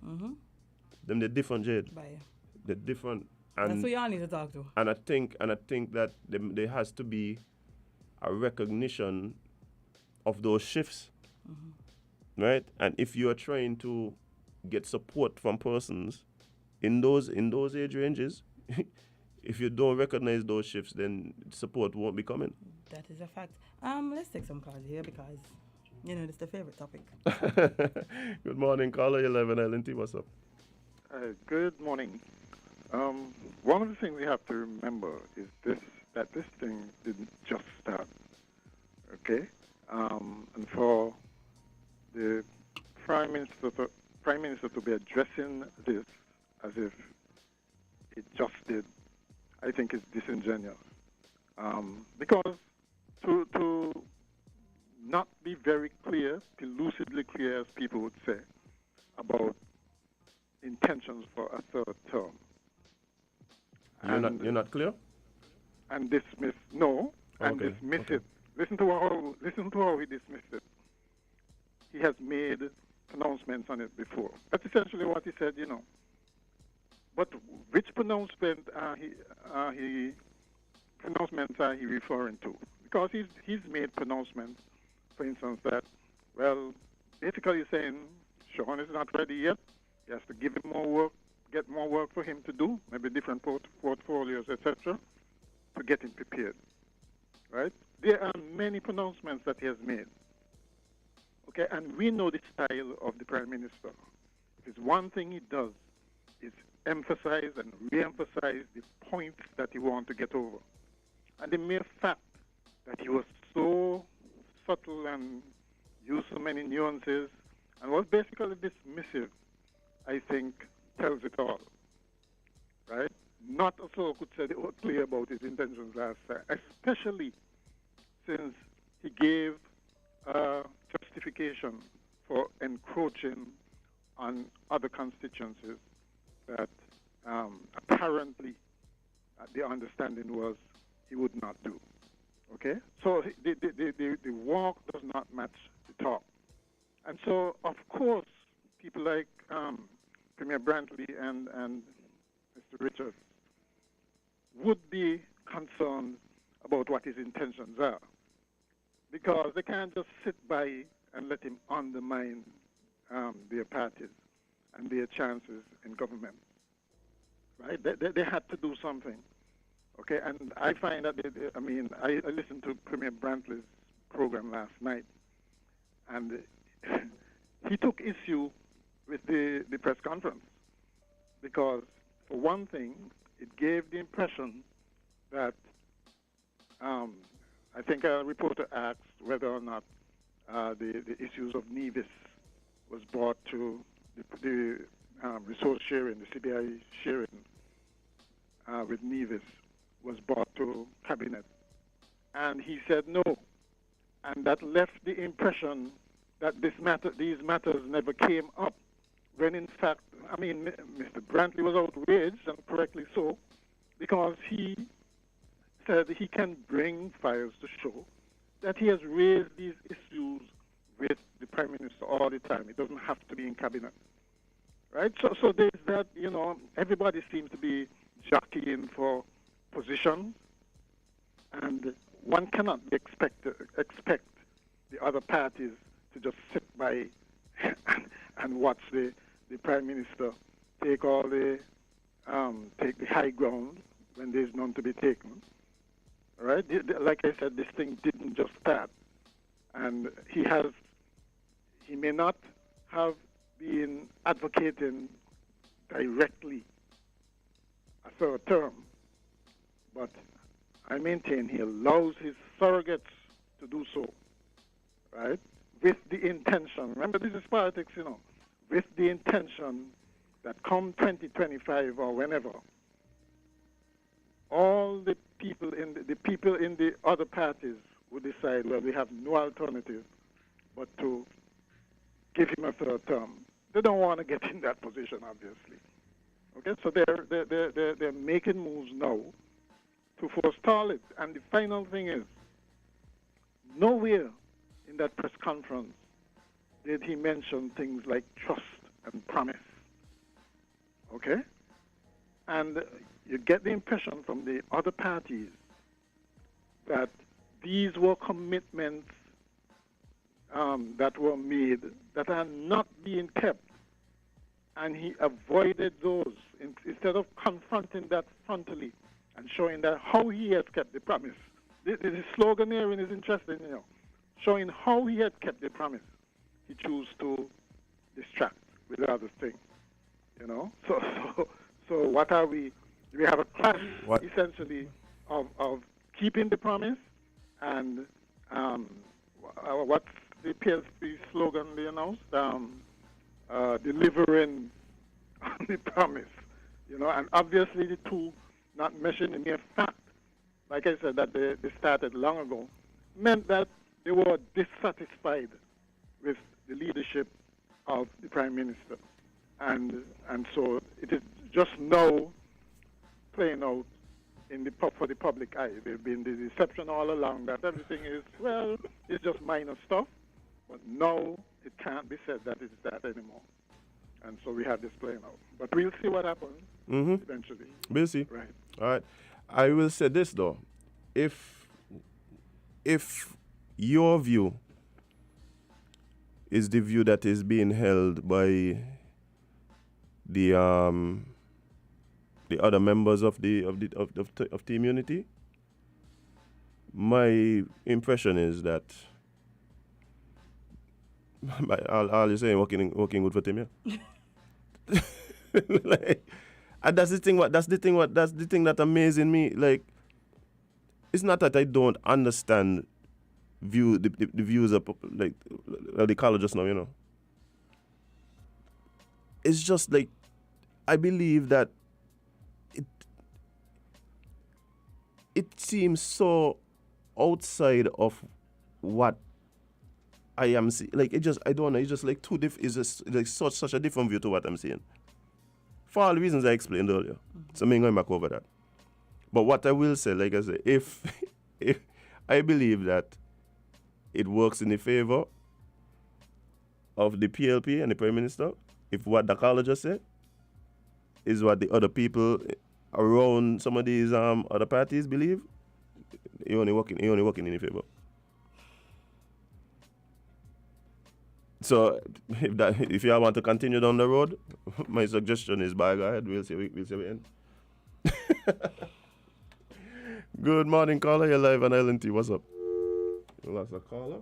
Speaker 2: Them they're different, Jade. They're different. And
Speaker 3: that's who y'all need to talk to.
Speaker 2: And I think that there has to be a recognition of those shifts, right? And if you are trying to get support from persons in those age ranges, if you don't recognize those shifts, then support won't be coming.
Speaker 3: That is a fact. Let's take some calls here because, you know, it's the favorite topic.
Speaker 2: Good morning, caller 11 LNT. What's up?
Speaker 7: Good morning. One of the things we have to remember is that this thing didn't just start. Okay, and for the Prime Minister to be addressing this as if it just did, I think is disingenuous. Because to not be very clear, lucidly clear, as people would say, about intentions for a third term.
Speaker 2: You're not clear?
Speaker 7: And dismiss dismiss it. Listen to how he dismissed it. He has made pronouncements on it before. That's essentially what he said, you know. But which pronouncements are he referring to? Because he's made pronouncements, for instance, that, well, basically saying Sean is not ready yet. He has to give him more work, get more work for him to do, maybe different portfolios, etc., to get him prepared. Right? There are many pronouncements that he has made. Okay, and we know the style of the Prime Minister. If it's one thing he does, is emphasize and re-emphasize the points that he wants to get over. And the mere fact that he was so subtle and used so many nuances and was basically dismissive, I think, tells it all. Right? Not a soul could say they were clear about his intentions last time, especially since he gave justification for encroaching on other constituencies that apparently the understanding was he would not do. Okay? So the walk does not match the talk. And so, of course, people like Premier Brantley and Mr. Richards would be concerned about what his intentions are, because they can't just sit by and let him undermine their parties and their chances in government. Right? They had to do something. Okay, and I find that, I listened to Premier Brantley's program last night, and he took issue with the press conference because, for one thing, it gave the impression that I think a reporter asked whether or not the issues of Nevis was brought to the resource sharing, the CBI sharing with Nevis was brought to cabinet. And he said no. And that left the impression that these matters never came up, when in fact, Mr. Brantley was outraged, and correctly so, because he said he can bring files to show that he has raised these issues with the Prime Minister all the time. It doesn't have to be in cabinet. Right? So there's that, everybody seems to be jockeying for position, and one cannot expect the other parties to just sit by and watch the Prime Minister take the high ground when there's none to be taken, right? Like I said, this thing didn't just start. And he may not have been advocating directly a third term, but I maintain he allows his surrogates to do so, right? With the intention, remember this is politics, with the intention that come 2025 or whenever, all the people in the other parties will decide, well, we have no alternative but to give him a third term. They don't want to get in that position, obviously. Okay, so they're making moves now to forestall it. And the final thing is, nowhere in that press conference did he mention things like trust and promise. Okay? And you get the impression from the other parties that these were commitments that were made that are not being kept. And he avoided those instead of confronting that frontally and showing that how he has kept the promise. The slogan here is interesting, showing how he had kept the promise. He chose to distract with the other thing, So what are we? We have a clash essentially of keeping the promise and what's the PSP slogan they announced? Delivering on the promise, and obviously the two not mentioning the mere fact, like I said, that they started long ago, meant that they were dissatisfied with the leadership of the Prime Minister. And so it is just now playing out for the public eye. There's been the deception all along that everything is, it's just minor stuff, but now it can't be said that it's that anymore. And so we have this playing out. But we'll see what happens eventually.
Speaker 2: We'll see.
Speaker 7: Right.
Speaker 2: All right. I will say this, though. If your view is the view that is being held by the other members of Team Unity, my impression is that all you're saying working good for Team, yeah. And that's the thing that amazing me. Like, it's not that I don't understand the views of like the college just now, It's just like I believe that it seems so outside of what I am seeing. Like I don't know. It's just like it's just like such a different view to what I'm seeing. For all the reasons I explained earlier. So I'm going back over that. But what I will say, like I said, if I believe that it works in the favor of the PLP and the Prime Minister, if what the college just said is what the other people around some of these other parties believe, you're only working in the favor. So if you want to continue down the road, my suggestion is go ahead. We'll see we end. Good morning, caller. You're live on LNT. What's up? We lost a caller.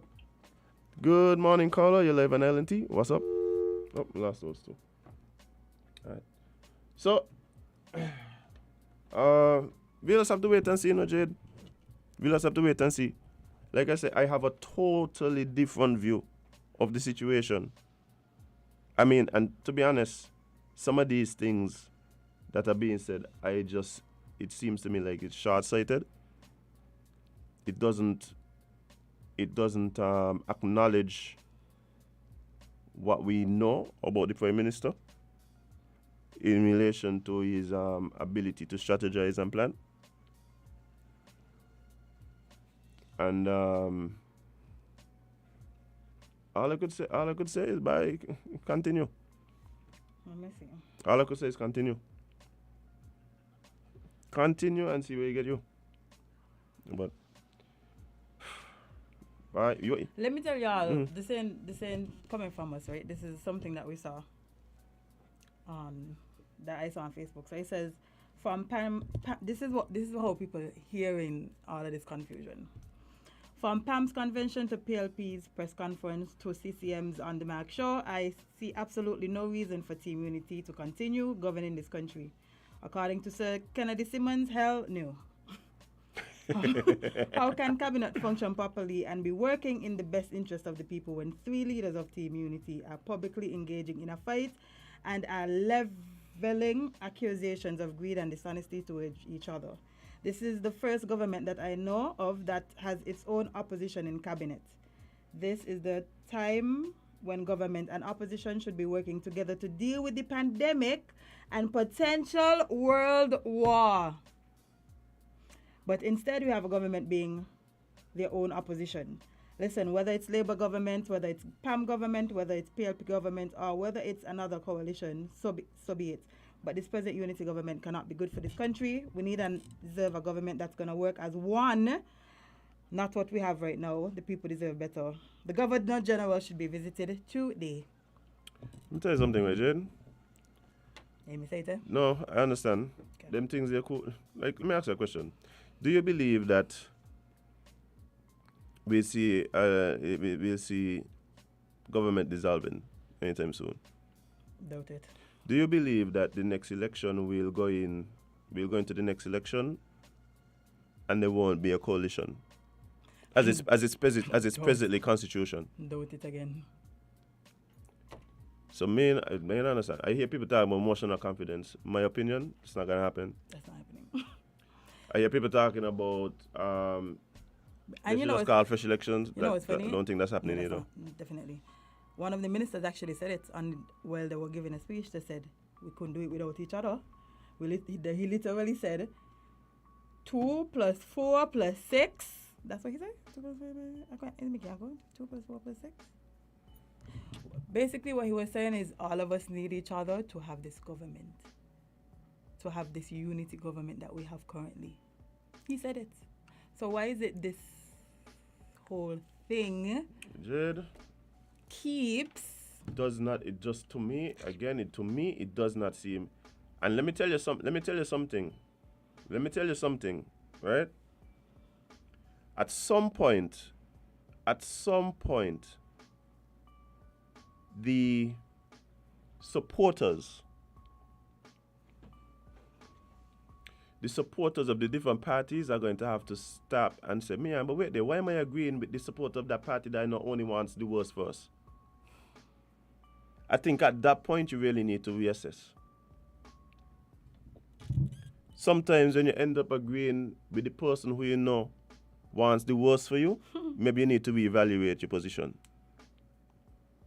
Speaker 2: Good morning, caller. You're live on LNT. What's up? Oh, we lost those two. All right. So, we'll just have to wait and see, Jade. We'll just have to wait and see. Like I said, I have a totally different view of the situation. I mean, and to be honest, some of these things that are being said, it seems to me like it's short-sighted. It doesn't acknowledge what we know about the Prime Minister in relation to his ability to strategize and plan. And all I could say is continue.
Speaker 3: Let me see.
Speaker 2: All I could say is continue. Continue and see where you get you. But
Speaker 3: let me tell y'all, the same coming from us, right? This is something that we saw that I saw on Facebook. So it says, From Pam, this is how people hearing all of this confusion. From Pam's convention to PLP's press conference to CCM's On The Mark show, I see absolutely no reason for Team Unity to continue governing this country. According to Sir Kennedy Simmons, hell no. How can cabinet function properly and be working in the best interest of the people when 3 leaders of Team Unity are publicly engaging in a fight and are leveling accusations of greed and dishonesty to each other? This is the first government that I know of that has its own opposition in cabinet. This is the time when government and opposition should be working together to deal with the pandemic and potential world war. But instead, we have a government being their own opposition. Listen, whether it's Labour government, whether it's PAM government, whether it's PLP government, or whether it's another coalition, so be it. But this present unity government cannot be good for this country. We need and deserve a government that's going to work as one, not what we have right now. The people deserve better. The Governor General should be visited today.
Speaker 2: Let me tell you something, right, Jade?
Speaker 3: Let me say it.
Speaker 2: No, I understand. Okay. Them things are cool. Like, let me ask you a question. Do you believe that we'll see government dissolving anytime soon?
Speaker 3: Doubt it.
Speaker 2: Do you believe that the next election we'll go into the next election and there won't be a coalition? As it's presently constitution.
Speaker 3: Doubt it again.
Speaker 2: So me understand. I hear people talk about emotional confidence. My opinion, it's not gonna happen.
Speaker 3: That's not happening.
Speaker 2: I hear people talking about
Speaker 3: and you know,
Speaker 2: call fresh elections.
Speaker 3: You know what's funny?
Speaker 2: I don't think that's happening either.
Speaker 3: Definitely. One of the ministers actually said it, and while they were giving a speech, they said we couldn't do it without each other. He literally said 2 + 4 + 6. That's what he said. 2 + 4 I can't go. 2 + 4 + 6. Basically, what he was saying is all of us need each other to have this government, to have this unity government that we have currently. He said it. So why is it this whole thing keeps
Speaker 2: does not it just to me again it does not seem, and let me tell you something, right? At some point the supporters of the different parties are going to have to stop and say, but wait there, why am I agreeing with the supporter of that party that I not only wants the worst for us? I think at that point you really need to reassess. Sometimes when you end up agreeing with the person who you know wants the worst for you, maybe you need to reevaluate your position.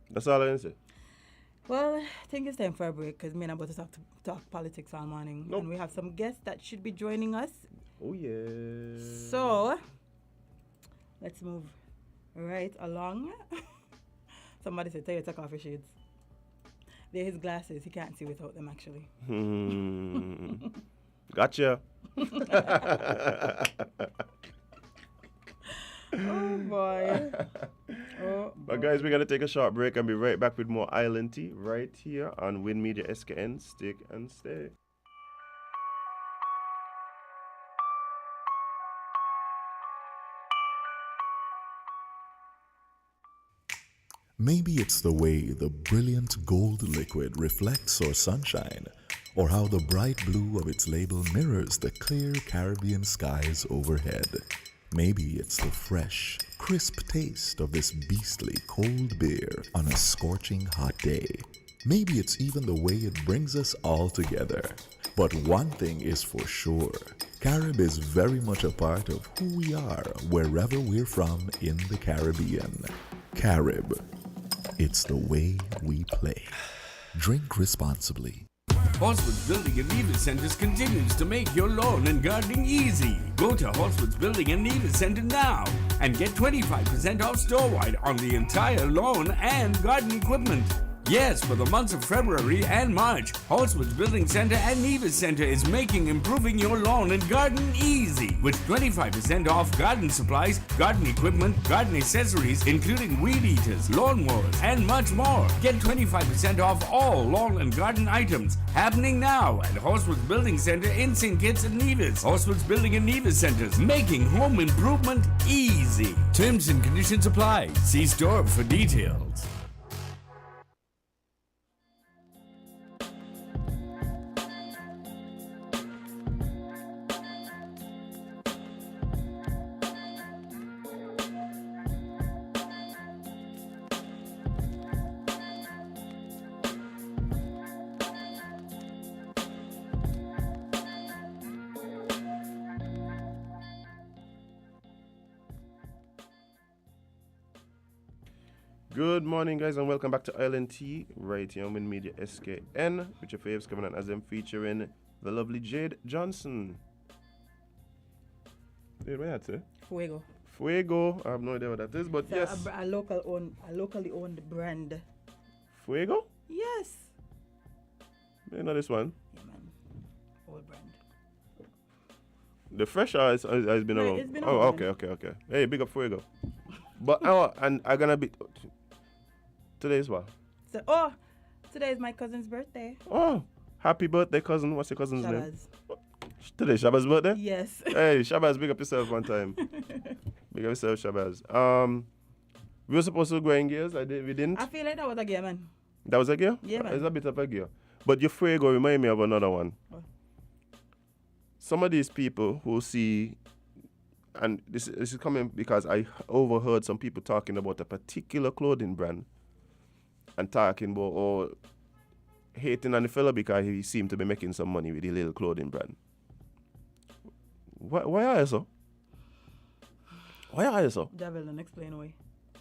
Speaker 2: That's all I can say.
Speaker 3: Well, I think it's time for a break because me and I'm about to talk politics all morning. Nope. And we have some guests that should be joining us.
Speaker 2: Oh, yeah.
Speaker 3: So, let's move right along. Somebody said, tell you to take off your shades. They're his glasses. He can't see without them, actually.
Speaker 2: Gotcha.
Speaker 3: Oh, boy.
Speaker 2: But guys, we're going to take a short break and be right back with more Island Tea right here on Win Media SKN. Stick and stay.
Speaker 8: Maybe it's the way the brilliant gold liquid reflects our sunshine, or how the bright blue of its label mirrors the clear Caribbean skies overhead. Maybe it's the fresh, crisp taste of this beastly cold beer on a scorching hot day. Maybe it's even the way it brings us all together. But one thing is for sure, Carib is very much a part of who we are wherever we're from in the Caribbean. Carib. It's the way we play. Drink responsibly.
Speaker 9: Horswood's Building and Lever Centers continues to make your lawn and gardening easy. Go to Horswood's Building and Lever Center now and get 25% off store-wide on the entire lawn and garden equipment. Yes, for the months of February and March, Holswood's Building Center and Nevis Center is making improving your lawn and garden easy with 25% off garden supplies, garden equipment, garden accessories, including weed eaters, lawnmowers, and much more. Get 25% off all lawn and garden items happening now at Holswood's Building Center in St. Kitts and Nevis. Holswood's Building and Nevis Centers, making home improvement easy. Terms and conditions apply. See store for details.
Speaker 2: Good morning, guys, and welcome back to Island Tea, right here on Win Media SKN, with your faves coming on as them featuring the lovely Jade Johnson. Jade, what you say?
Speaker 3: Fuego.
Speaker 2: Fuego. I have no idea what that is, but
Speaker 3: So
Speaker 2: yes.
Speaker 3: a locally owned brand.
Speaker 2: Fuego?
Speaker 3: Yes.
Speaker 2: You know this one?
Speaker 3: Yeah, man. Old brand.
Speaker 2: The fresh has been
Speaker 3: No,
Speaker 2: around.
Speaker 3: it's been
Speaker 2: Oh,
Speaker 3: around.
Speaker 2: okay. Hey, big up Fuego. But and I'm gonna be. Today's what?
Speaker 3: So, today is my cousin's birthday.
Speaker 2: Oh, happy birthday, cousin. What's your cousin's name?
Speaker 3: Shabazz.
Speaker 2: Today's Shabaz's birthday?
Speaker 3: Yes.
Speaker 2: Hey, Shabazz, big up yourself one time. Big up yourself, Shabazz. We were supposed to go in gears. We didn't.
Speaker 3: I feel like that was a gear, man.
Speaker 2: That was a gear?
Speaker 3: Yeah, man.
Speaker 2: It's a bit of a gear. But your Fuego remind me of another one.
Speaker 3: Oh.
Speaker 2: Some of these people who see, and this is coming because I overheard some people talking about a particular clothing brand and talking about or hating on the fella because he seemed to be making some money with the little clothing brand. Why are you so? Why are you so?
Speaker 3: Javel don't explain why.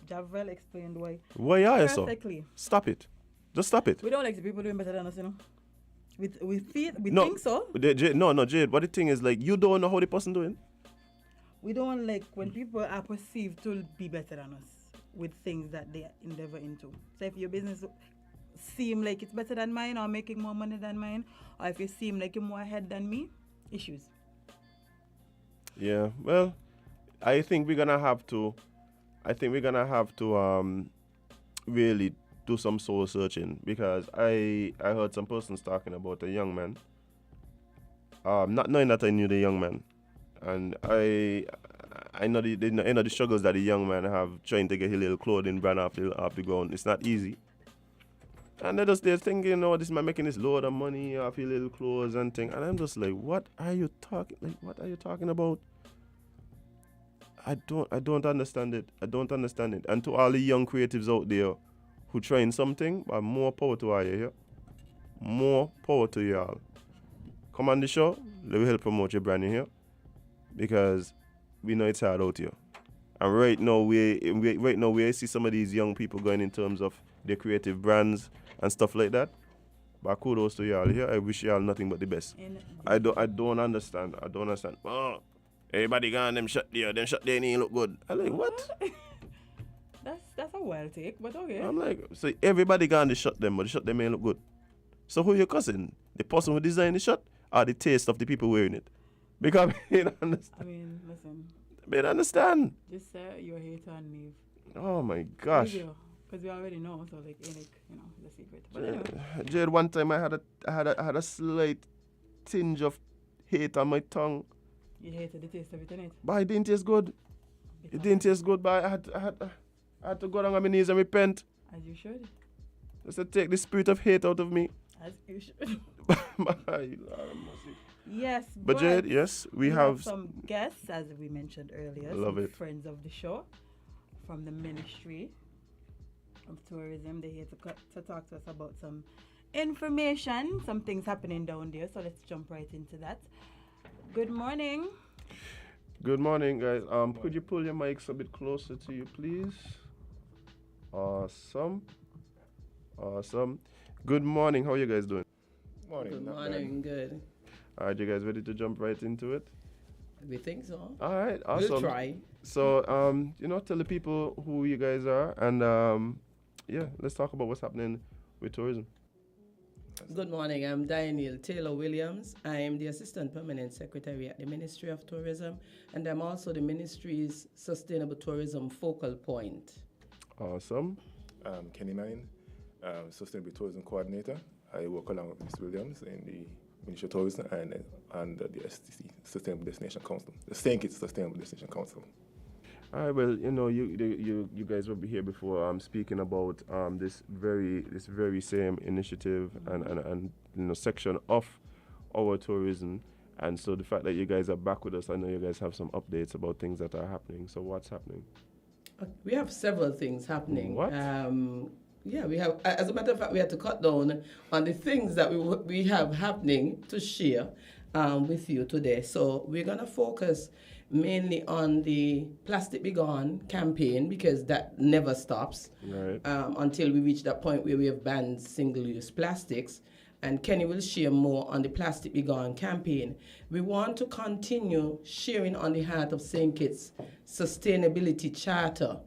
Speaker 3: Javel explained why.
Speaker 2: Why are you so?
Speaker 3: Perfectly.
Speaker 2: Stop it. Just stop it.
Speaker 3: We don't like the people doing better than us, you know. We
Speaker 2: No,
Speaker 3: think so.
Speaker 2: No, Jade. But the thing is, like, you don't know how the person doing.
Speaker 3: We don't like when people are perceived to be better than us with things that they endeavor into. So if your business seem like it's better than mine or making more money than mine, or if you seem like you're more ahead than me, issues.
Speaker 2: Yeah. Well, I think we're gonna have to. Really do some soul searching because I heard some persons talking about a young man. Not knowing that I knew the young man, and I know the struggles that the young man have trying to get his little clothing brand off the ground. It's not easy. And they're thinking, oh, this man making this load of money off his little clothes and thing. And I'm just like, what are you talking about? I don't understand it. I don't understand it. And to all the young creatives out there who trying something, more power to all you. More power to y'all. Come on the show. Let me help promote your brand in here. Because we know it's hard out here. And right now we see some of these young people going in terms of their creative brands and stuff like that. But kudos to y'all here. I wish y'all nothing but the best. I don't understand. Oh, everybody gone them shut there. Them shut there ain't look good. I'm like, what?
Speaker 3: That's a wild take, but okay.
Speaker 2: I'm like, so everybody gone to shut them, but the shut them ain't look good. So who you cussing? The person who designed the shut or the taste of the people wearing it? Because I don't understand.
Speaker 3: I mean, listen.
Speaker 2: I don't understand.
Speaker 3: Just say you're a hater and leave.
Speaker 2: Oh my gosh.
Speaker 3: Because we already know, so like, ain't it, the secret. But anyway.
Speaker 2: Jade, one time I had a slight tinge of hate on my tongue.
Speaker 3: You hated the taste of it, innit?
Speaker 2: But it didn't taste good. It didn't taste good, but I had to go down on my knees and repent.
Speaker 3: As you should.
Speaker 2: Just to take the spirit of hate out of me.
Speaker 3: As you should. Yes,
Speaker 2: but Jade, yes, we have
Speaker 3: some guests, as we mentioned earlier.
Speaker 2: Love it.
Speaker 3: Friends of the show from the Ministry of Tourism. They're here to talk to us about some information, some things happening down there. So let's jump right into that. Good morning.
Speaker 2: Good morning, guys. Could you pull your mics a bit closer to you, please? Awesome. Good morning. How are you guys doing?
Speaker 10: Good morning. Good.
Speaker 2: All right, you guys ready to jump right into it?
Speaker 10: We think so.
Speaker 2: All right, awesome.
Speaker 10: We'll try.
Speaker 2: So, tell the people who you guys are, and let's talk about what's happening with tourism?
Speaker 10: Good morning. I'm Daniel Taylor Williams. I am the Assistant Permanent Secretary at the Ministry of Tourism, and I'm also the Ministry's Sustainable Tourism Focal Point.
Speaker 2: Awesome.
Speaker 11: Kenny Manning, Sustainable Tourism Coordinator. I work along with Ms. Williams in the Ministry of Tourism and the STC, Sustainable Destination Council, the St. Kitts Sustainable Destination Council.
Speaker 2: All right. Well, you guys will be here before speaking about this very same initiative and section of our tourism. And so the fact that you guys are back with us, I know you guys have some updates about things that are happening. So what's happening?
Speaker 10: We have several things happening.
Speaker 2: What?
Speaker 10: Yeah, we have. As a matter of fact, we had to cut down on the things that we have happening to share with you today. So we're gonna focus mainly on the Plastic Be Gone campaign, because that never stops until we reach that point where we have banned single-use plastics. And Kenny will share more on the Plastic Be Gone campaign. We want to continue sharing on the Heart of St. Kitts Sustainability Charter,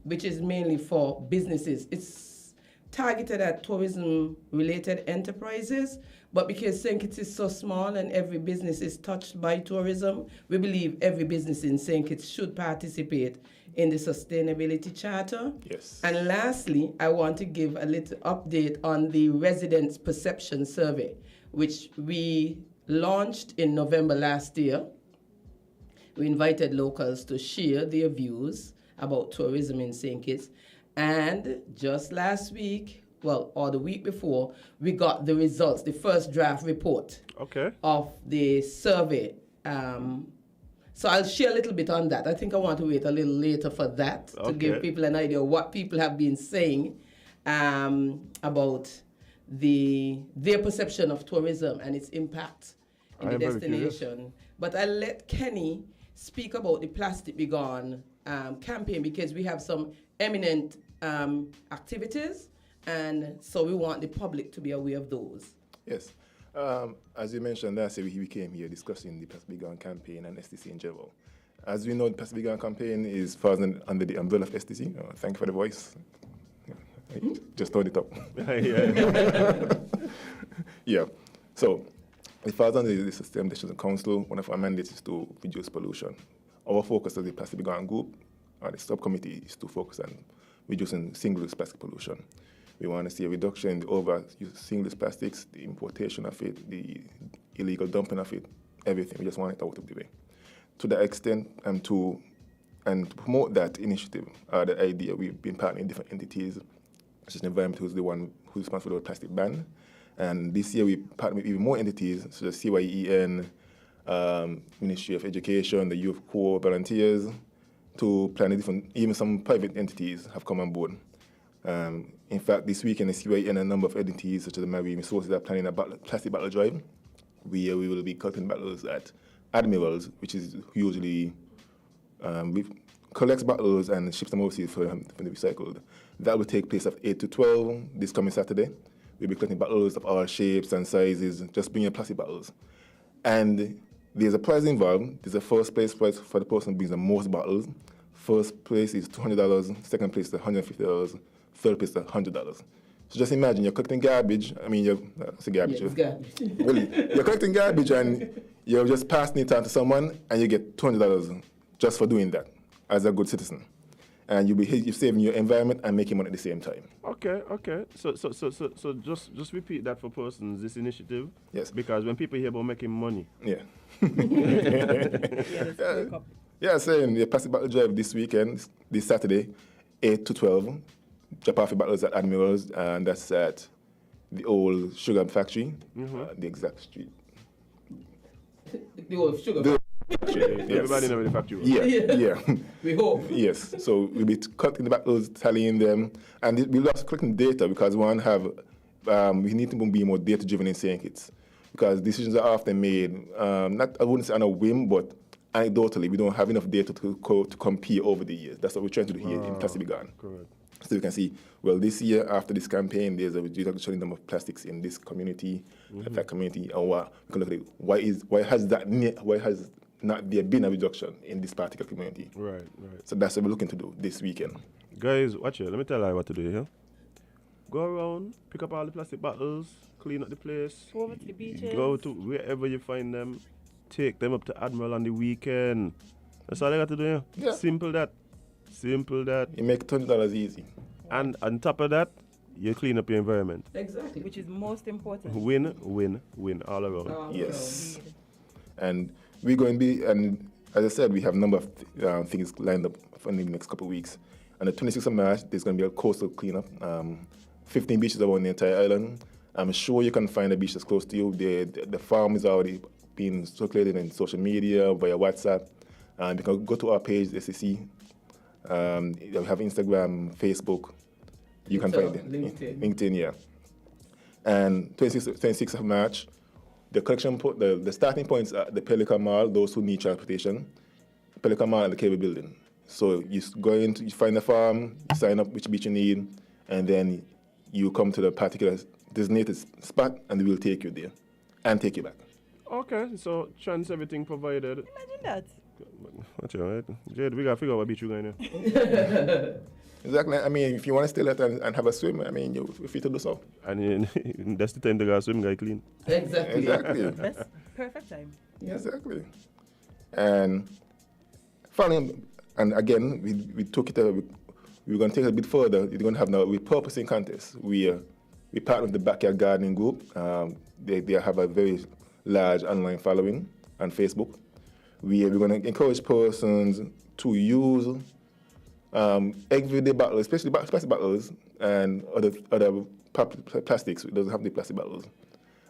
Speaker 10: which is mainly for businesses. It's targeted at tourism-related enterprises, but because St. Kitts is so small and every business is touched by tourism, we believe every business in St. Kitts should participate in the Sustainability Charter.
Speaker 11: Yes.
Speaker 10: And lastly, I want to give a little update on the Residents' Perception Survey, which we launched in November last year. We invited locals to share their views about tourism in St. Kitts. And just last week, or the week before, we got the results, the first draft report of the survey. So I'll share a little bit on that. I think I want to wait a little later for that to give people an idea of what people have been saying about their perception of tourism and its impact in the destination. But I'll let Kenny speak about the Plastic Be Gone campaign, because we have some eminent activities, and so we want the public to be aware of those.
Speaker 11: Yes. As you mentioned last year, we came here discussing the Plastic Be Gone campaign and STC in general. As we know, the Plastic Be Gone campaign is falls under the umbrella of STC. Thank you for the voice. Just hold it up. Yeah. So it falls under the Sustainable Destination Council. One of our mandates is to reduce pollution. Our focus as the Plastic Be Gone group, the subcommittee, is to focus on reducing single-use plastic pollution. We want to see a reduction in the overuse of single-use plastics, the importation of it, the illegal dumping of it, everything. We just want it out of the way. To that extent, and to promote that initiative, that idea, we've been partnering with different entities, such as the environment, who's the one who's responsible for the plastic ban. And this year we partnered with even more entities, such as CYEN, Ministry of Education, the Youth Corps volunteers, to plan even some private entities have come on board. In fact, this weekend, the CYEN and a number of entities, such as the Marine Resources, are planning a plastic bottle drive, where we will be collecting bottles at Admirals, which is usually collects bottles and ships them overseas for them to be recycled. That will take place at 8 to 12 this coming Saturday. We'll be collecting bottles of all shapes and sizes, just bring your plastic bottles. And there's a prize involved. There's a first place prize for the person who brings the most bottles. First place is $200, second place is $150, third place is $100. So just imagine you're collecting garbage. I mean, it's garbage.
Speaker 10: Yeah, it's garbage.
Speaker 11: Really, you're collecting garbage and you're just passing it on to someone, and you get $200 just for doing that as a good citizen. And you're saving your environment and making money at the same time.
Speaker 2: Okay. So just repeat that for persons, this initiative.
Speaker 11: Yes.
Speaker 2: Because when people hear about making money.
Speaker 11: Yeah. Saying the plastic bottle drive this weekend, this Saturday, 8 to 12. Drop off your bottles at Admirals, and that's at the old sugar factory, the exact street.
Speaker 10: The old sugar factory.
Speaker 11: Yes.
Speaker 2: Everybody know the factory.
Speaker 11: Yeah.
Speaker 10: We hope.
Speaker 11: Yes. So we'll be collecting the bottles, tallying them, and we'll also collecting data, because we need to be more data-driven in St. Kitts, because decisions are often made, I wouldn't say on a whim, but anecdotally, we don't have enough data to compare over the years. That's what we're trying to do here in Plastic Be Gone. Correct. So you can see, well, this year, after this campaign, there's a reduction in the number of plastics in this community, that community, and we can look at it. Why has not there been a reduction in this particular community? Right. So that's what we're looking to do this weekend.
Speaker 2: Guys, watch it. Let me tell you what to do here. Go around, pick up all the plastic bottles, clean up the place.
Speaker 3: Go over to the beaches.
Speaker 2: Go to wherever you find them. Take them up to Admiral on the weekend. That's all I got to do.
Speaker 11: Yeah.
Speaker 2: Simple that.
Speaker 11: You make $20 easy.
Speaker 2: And on top of that, you clean up your environment.
Speaker 10: Exactly.
Speaker 3: Which is most important.
Speaker 2: Win, win, win all around.
Speaker 11: Yes. And we're going to be, and as I said, we have a number of things lined up for the next couple of weeks. On the 26th of March, there's going to be a coastal cleanup. 15 beaches around the entire island. I'm sure you can find a beach that's close to you. The farm is already being circulated in social media, via WhatsApp. You can go to our page, the SEC. We have Instagram, Facebook. You can find it. LinkedIn, yeah. And 26th of March, the collection the starting points are the Pelican Mall, those who need transportation, Pelican Mall and the Cable Building. So you go in, you find the farm, you sign up which beach you need, and then you come to the particular designated spot, and we will take you there and take you back.
Speaker 2: Okay, so everything provided.
Speaker 3: Imagine that.
Speaker 2: That's all right. Jade, we got to figure out what beach you're going to.
Speaker 11: Exactly. I mean, if you want to stay there and have a swim, I mean, you're free to do so.
Speaker 2: And that's the time to go swim, guy clean.
Speaker 10: Exactly.
Speaker 3: That's perfect time.
Speaker 11: Yeah. Exactly. And finally, and again, we took it. We're going to take it a bit further. We're going to have now a repurposing contest. We partner with the Backyard Gardening Group. They have a very large online following on Facebook. We're going to encourage persons to use everyday bottles, especially plastic bottles and other plastics. It doesn't have the plastic bottles.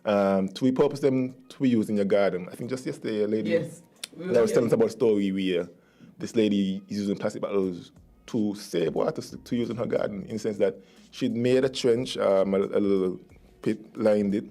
Speaker 11: To repurpose them to be used in your garden. I think just yesterday, a lady that was telling us about a story where this lady is using plastic bottles to save water to use in her garden, in the sense that she'd made a trench, a little pit, lined it.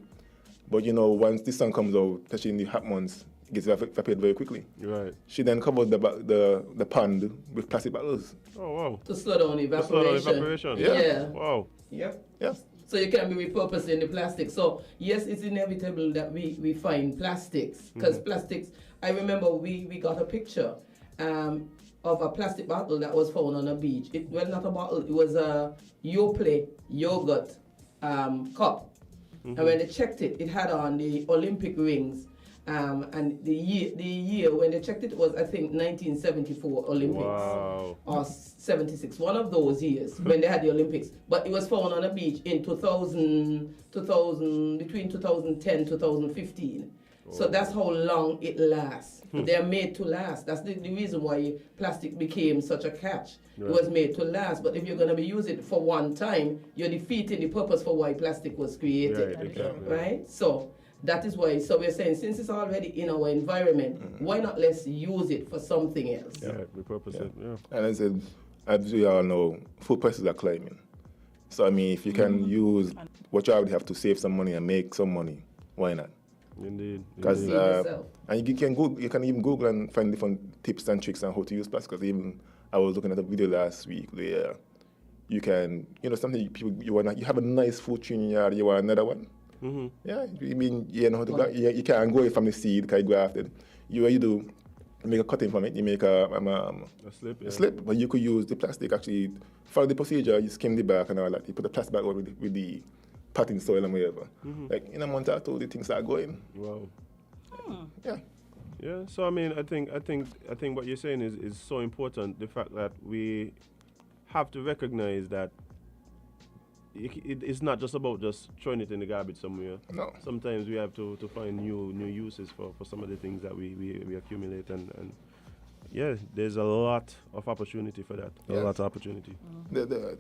Speaker 11: But once the sun comes out, especially in the hot months, it gets evaporated very quickly.
Speaker 2: Right.
Speaker 11: She then covered the pond with plastic bottles.
Speaker 2: Oh, wow.
Speaker 10: To slow down evaporation.
Speaker 11: Yeah.
Speaker 2: Wow.
Speaker 10: Yep.
Speaker 11: Yeah.
Speaker 10: So you can be repurposing the plastic. So yes, it's inevitable that we find plastics, because plastics. I remember we got a picture of a plastic bottle that was found on a beach. Not a bottle. It was a Yoplait yogurt cup. And when they checked it, it had on the Olympic rings. And the year when they checked it was, I think, 1974 Olympics or 76, one of those years when they had the Olympics. But it was found on a beach in between 2010 2015. So that's how long it lasts. They're made to last. That's the reason why plastic became such a catch. Right. It was made to last. But if you're going to be using it for one time, you're defeating the purpose for why plastic was created.
Speaker 2: Right, exactly.
Speaker 10: Right? So that is why. So we're saying, since it's already in our environment, why not let's use it for something else?
Speaker 2: Yeah, repurpose it. Yeah.
Speaker 11: And I said, as we all know, food prices are climbing. So I mean, if you can use what you already have to save some money and make some money, why not?
Speaker 2: Indeed.
Speaker 11: Because and you can even Google and find different tips and tricks on how to use plastic. Because even I was looking at a video last week where you can, something you have a nice fruit tree in your yard, you want another one. Mm-hmm. Yeah, I mean, you know how to you can't go away from the seed because you grafted. You do make a cutting from it. You make a slip. A slip, but you could use the plastic. Actually, follow the procedure. You skim the back and all that. You put the plastic back on with the potting soil and whatever. Like in a month or two, the things are going.
Speaker 2: Wow.
Speaker 11: Yeah.
Speaker 2: Yeah. So I mean, I think what you're saying is so important. The fact that we have to recognize that it's not just about just throwing it in the garbage somewhere.
Speaker 11: No.
Speaker 2: Sometimes we have to find new uses for some of the things that we accumulate, and yeah, there's a lot of opportunity for that. A lot of opportunity.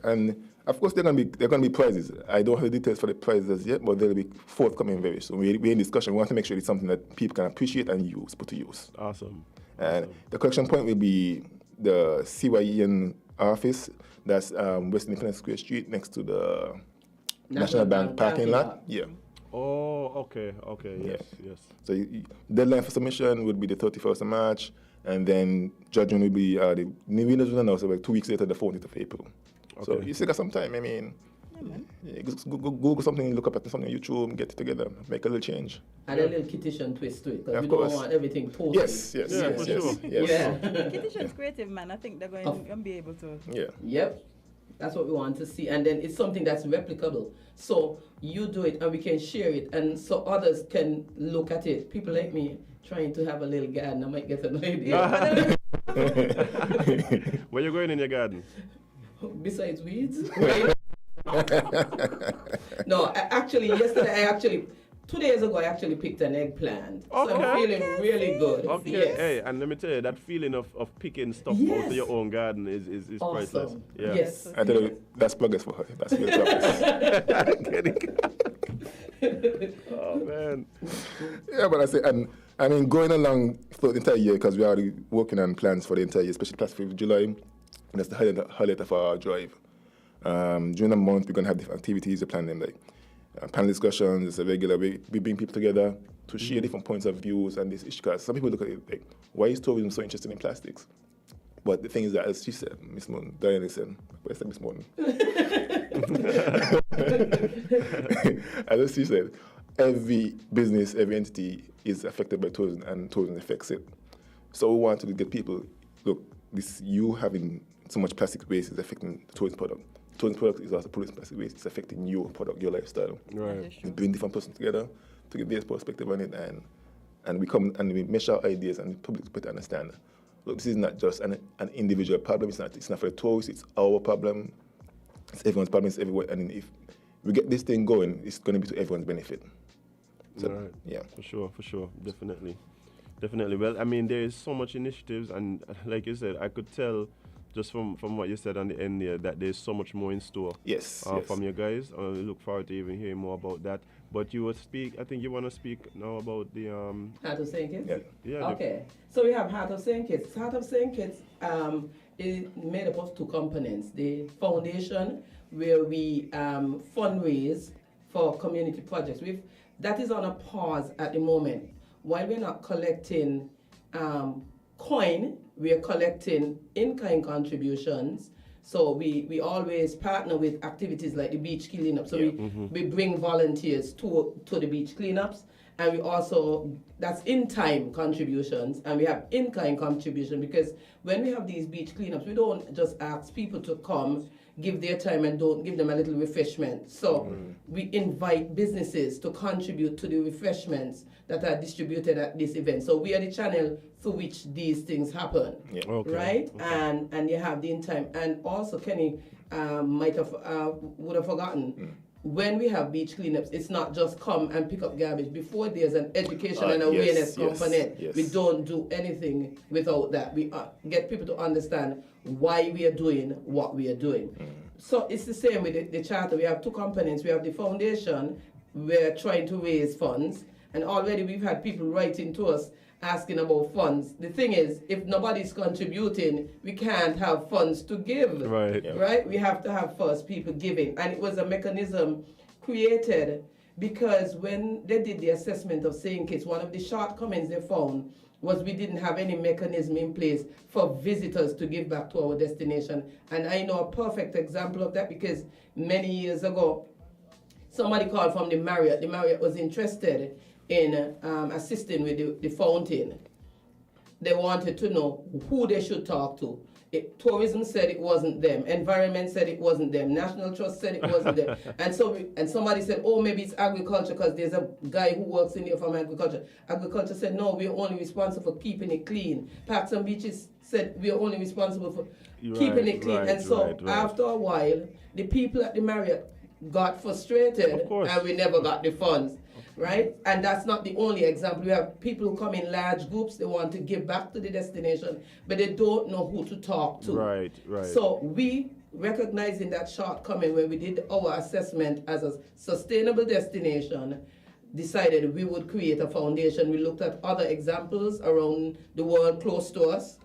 Speaker 11: And of course, there are gonna be prizes. I don't have the details for the prizes yet, but they'll be forthcoming very soon. We're in discussion. We want to make sure it's something that people can appreciate and put to use.
Speaker 2: Awesome.
Speaker 11: And the collection point will be the CYEN office. That's West Independence Square Street next to the National Bank parking lot. Yeah.
Speaker 2: Oh, okay. Yes.
Speaker 11: So deadline for submission would be the 31st of March, and then judging will be the winners will announce like 2 weeks later, the 14th of April. Okay. So you still got some time. I mean, Google something, look up at something on YouTube, get it together, make a little change.
Speaker 10: And a little kitchen twist to it, because we don't want everything posted.
Speaker 11: Yes.
Speaker 2: For sure.
Speaker 11: Yes.
Speaker 3: Kitchen's creative, man. I think they're going to be able to.
Speaker 11: Yeah.
Speaker 10: Yep. That's what we want to see. And then it's something that's replicable. So you do it and we can share it. And so others can look at it. People like me trying to have a little garden, I might get an idea.
Speaker 2: Where you going in your garden?
Speaker 10: Besides weeds? No, yesterday 2 days ago, I actually picked an eggplant.
Speaker 2: Okay.
Speaker 10: So I'm feeling really good.
Speaker 2: Okay,
Speaker 10: Yes.
Speaker 2: hey, and let me tell you, that feeling of picking stuff
Speaker 10: Yes.
Speaker 2: out of your own garden is priceless.
Speaker 10: Awesome.
Speaker 2: Yeah.
Speaker 10: Yes.
Speaker 11: I tell you, that's pluggers for her. That's real pluggers.
Speaker 2: Oh, man.
Speaker 11: Yeah, but I say, and I mean, going along for the entire year, because we're already working on plans for the entire year, especially plus 5th of July, and that's the highlight of our drive. During the month, we're going to have different activities. We're planning like panel discussions. It's a regular. We bring people together to share different points of views and this issue. Because some people look at it like, why is tourism so interested in plastics? But the thing is that, as she said, Miss Moon, Diana said, what I said Miss Moon? As she said, every business, every entity is affected by tourism, and tourism affects it. So we want to get people, look, you having so much plastic waste is affecting the tourism product. Tourism product is also producing plastic waste. It's affecting your product, your lifestyle.
Speaker 2: Right.
Speaker 11: We bring different persons together to get their perspective on it, and we come and we measure our ideas, and the public better understand. Look, this is not just an individual problem. It's not for the tourists. It's our problem. It's everyone's problem. It's everywhere. And if we get this thing going, it's going to be to everyone's benefit. So,
Speaker 2: right.
Speaker 11: Yeah.
Speaker 2: For sure. Definitely. Well, I mean, there is so much initiatives, and like you said, I could tell just from what you said on the end there that there's so much more in store.
Speaker 11: Yes.
Speaker 2: From you guys. I look forward to even hearing more about that. But you will speak, I think you want to speak now about the...
Speaker 10: Heart of St. Kitts?
Speaker 2: Yeah.
Speaker 10: Okay. So we have Heart of St. Kitts. Heart of St. Kitts is made up of two components. The foundation, where we fundraise for community projects. That is on a pause at the moment. While we're not collecting coin, we are collecting in-kind contributions. So we always partner with activities like the beach cleanup. So we bring volunteers to the beach cleanups, and we also, that's in-time contributions, and we have in-kind contribution, because when we have these beach cleanups, we don't just ask people to come, give their time, and don't give them a little refreshment. So we invite businesses to contribute to the refreshments that are distributed at this event. So we are the channel through which these things happen, right? Okay. And you have the in time. And also, Kenny would have forgotten, when we have beach cleanups, it's not just come and pick up garbage. Before there's an education and awareness component, we don't do anything without that. We get people to understand why we are doing what we are doing. So it's the same with the charter. We have two components. We have the foundation. We're trying to raise funds, and already we've had people writing to us asking about funds. The thing is, if nobody's contributing, we can't have funds to give. Right? We have to have first people giving. And it was a mechanism created because when they did the assessment of St. Kitts, one of the shortcomings they found was we didn't have any mechanism in place for visitors to give back to our destination. And I know a perfect example of that, because many years ago, somebody called from the Marriott. The Marriott was interested in assisting with the fountain. They wanted to know who they should talk to. Tourism said it wasn't them. Environment said it wasn't them. National Trust said it wasn't them. And somebody said, oh, maybe it's agriculture, because there's a guy who works in here from agriculture. Agriculture said, no, we're only responsible for keeping it clean. Parks and Beaches said, we're only responsible for keeping it clean. After a while, the people at the Marriott got frustrated, and we never got the funds. Right? And that's not the only example. We have people who come in large groups, they want to give back to the destination, but they don't know who to talk to.
Speaker 2: Right.
Speaker 10: So we, recognizing that shortcoming when we did our assessment as a sustainable destination, decided we would create a foundation. We looked at other examples around the world close to us.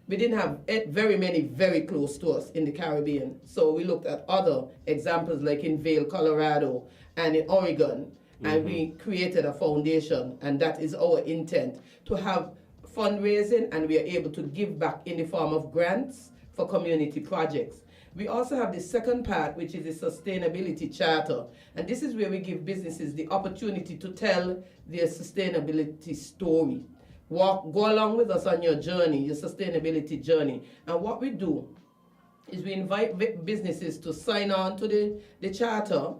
Speaker 10: We didn't have very many very close to us in the Caribbean. So we looked at other examples like in Vail, Colorado, and in Oregon. And we created a foundation, and that is our intent, to have fundraising, and we are able to give back in the form of grants for community projects. We also have the second part, which is the sustainability charter. And this is where we give businesses the opportunity to tell their sustainability story. Go along with us on your journey, your sustainability journey. And what we do is we invite businesses to sign on to the charter.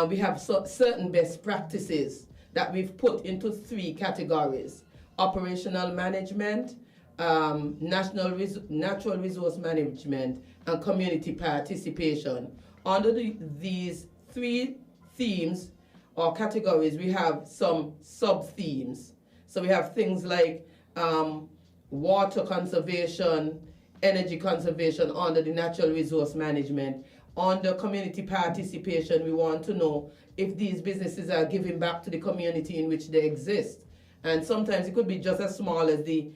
Speaker 10: We have certain best practices that we've put into 3 categories: operational management, natural resource management, and community participation. Under these 3 themes or categories, we have some sub-themes. So we have things like water conservation, energy conservation under the natural resource management. Under community participation, we want to know if these businesses are giving back to the community in which they exist. And sometimes it could be just as small as the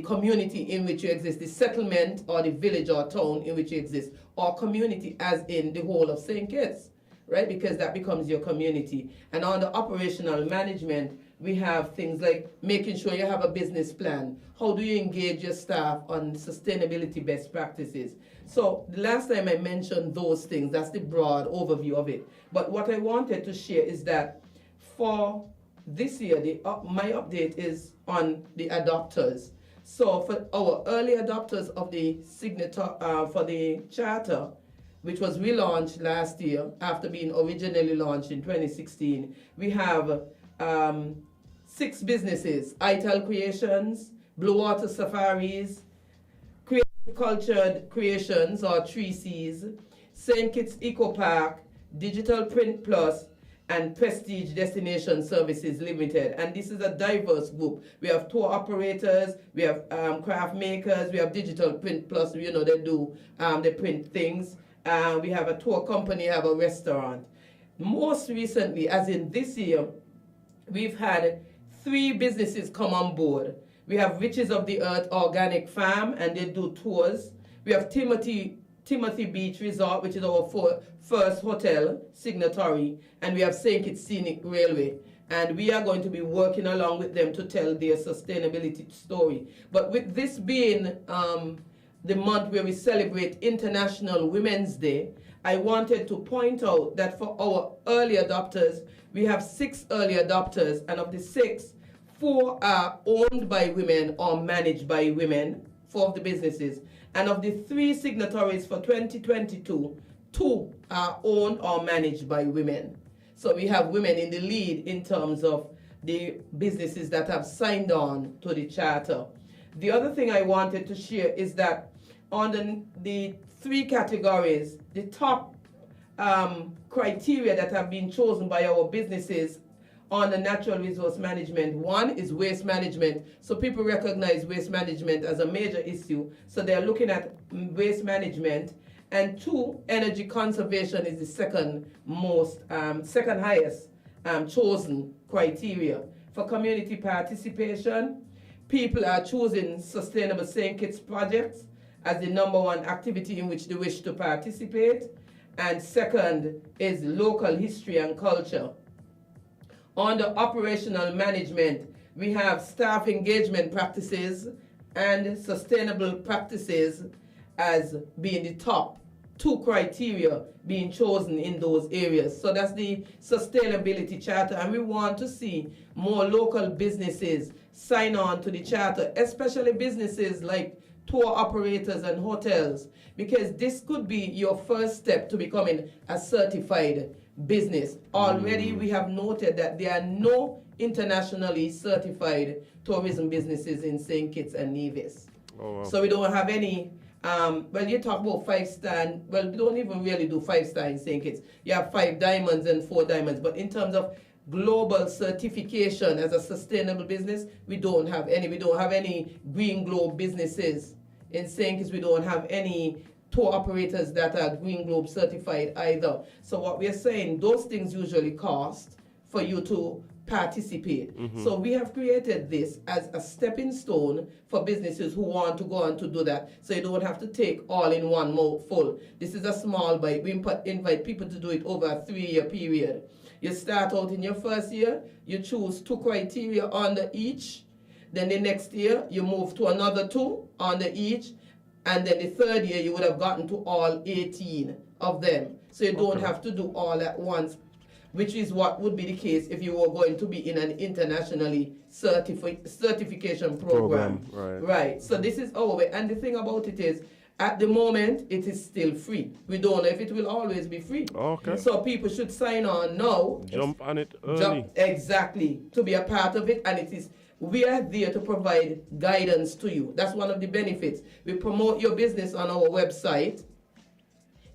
Speaker 10: community in which you exist, the settlement or the village or town in which you exist, or community as in the whole of St. Kitts, right? Because that becomes your community. And under operational management, we have things like making sure you have a business plan. How do you engage your staff on sustainability best practices? So the last time I mentioned those things, that's the broad overview of it. But what I wanted to share is that for this year, my update is on the adopters. So for our early adopters of the for the charter, which was relaunched last year after being originally launched in 2016, we have 6 businesses: Untitled Creations, Blue Water Safaris, Creative Cultured Creations or 3Cs, St. Kitts Eco Park, Digital Print Plus, and Prestige Destination Services Limited. And this is a diverse group. We have tour operators, we have craft makers, we have Digital Print Plus, you know, they do, they print things. We have a tour company, have a restaurant. Most recently, as in this year, we've had 3 businesses come on board. We have Riches of the Earth Organic Farm, and they do tours. We have Timothy Beach Resort, which is our first hotel signatory, and we have St. Kitts Scenic Railway. And we are going to be working along with them to tell their sustainability story. But with this being the month where we celebrate International Women's Day, I wanted to point out that for our early adopters, we have 6 early adopters, and of the 6, 4 are owned by women or managed by women, 4 of the businesses. And of the 3 signatories for 2022, 2 are owned or managed by women. So we have women in the lead in terms of the businesses that have signed on to the charter. The other thing I wanted to share is that on the 3 categories, the top criteria that have been chosen by our businesses on the natural resource management. 1 is waste management. So people recognize waste management as a major issue. So they're looking at waste management. And 2, energy conservation is the second highest chosen criteria. For community participation, people are choosing Sustainable St. Kitts projects as the #1 activity in which they wish to participate. And second is local history and culture. Under operational management, we have staff engagement practices and sustainable practices as being the top 2 criteria being chosen in those areas. So that's the sustainability charter, and we want to see more local businesses sign on to the charter, especially businesses like tour operators and hotels, because this could be your first step to becoming a certified business. Already we have noted that there are no internationally certified tourism businesses in St. Kitts and Nevis.
Speaker 2: Oh, wow.
Speaker 10: So we don't have any, well, you talk about 5-star, well, we don't even really do 5-star in St. Kitts. You have 5 diamonds and 4 diamonds, but in terms of global certification as a sustainable business, we don't have any. We don't have any Green Globe businesses in St. Kitts. We don't have any tour operators that are Green Globe certified either. So what we are saying, those things usually cost for you to participate. So we have created this as a stepping stone for businesses who want to go on to do that, so you don't have to take all in one mouthful. This is a small bite. We invite people to do it over a 3-year period. You start out in your first year, you choose 2 criteria under each. Then the next year, you move to another 2 under each. And then the 3rd year, you would have gotten to all 18 of them. So you don't have to do all at once, which is what would be the case if you were going to be in an internationally certification program.
Speaker 2: Right.
Speaker 10: Right. So this is our way. And the thing about it is, At the moment, it is still free. We don't know if it will always be free.
Speaker 2: Okay.
Speaker 10: So people should sign on now.
Speaker 2: Jump on it early.
Speaker 10: Exactly, to be a part of it, and we are there to provide guidance to you. That's one of the benefits. We promote your business on our website.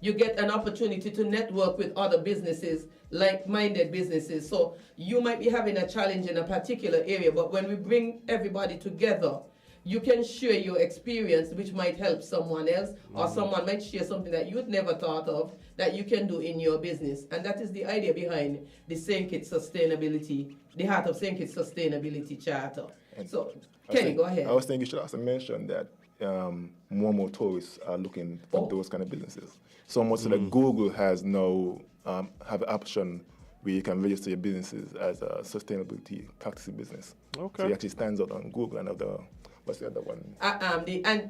Speaker 10: You get an opportunity to network with other businesses, like-minded businesses. So you might be having a challenge in a particular area, but when we bring everybody together, you can share your experience, which might help someone else, or someone might share something that you'd never thought of that you can do in your business. And that is the idea behind the St. Kitts Sustainability, the Heart of St. Kitts Sustainability Charter.
Speaker 11: And
Speaker 10: so, Kenny, go ahead.
Speaker 11: I was thinking you should also mention that more and more tourists are looking for those kind of businesses. So much so that Google has now have an option where you can register your businesses as a sustainability practicing business.
Speaker 2: Okay.
Speaker 11: So it actually stands out on Google. And what's the other one?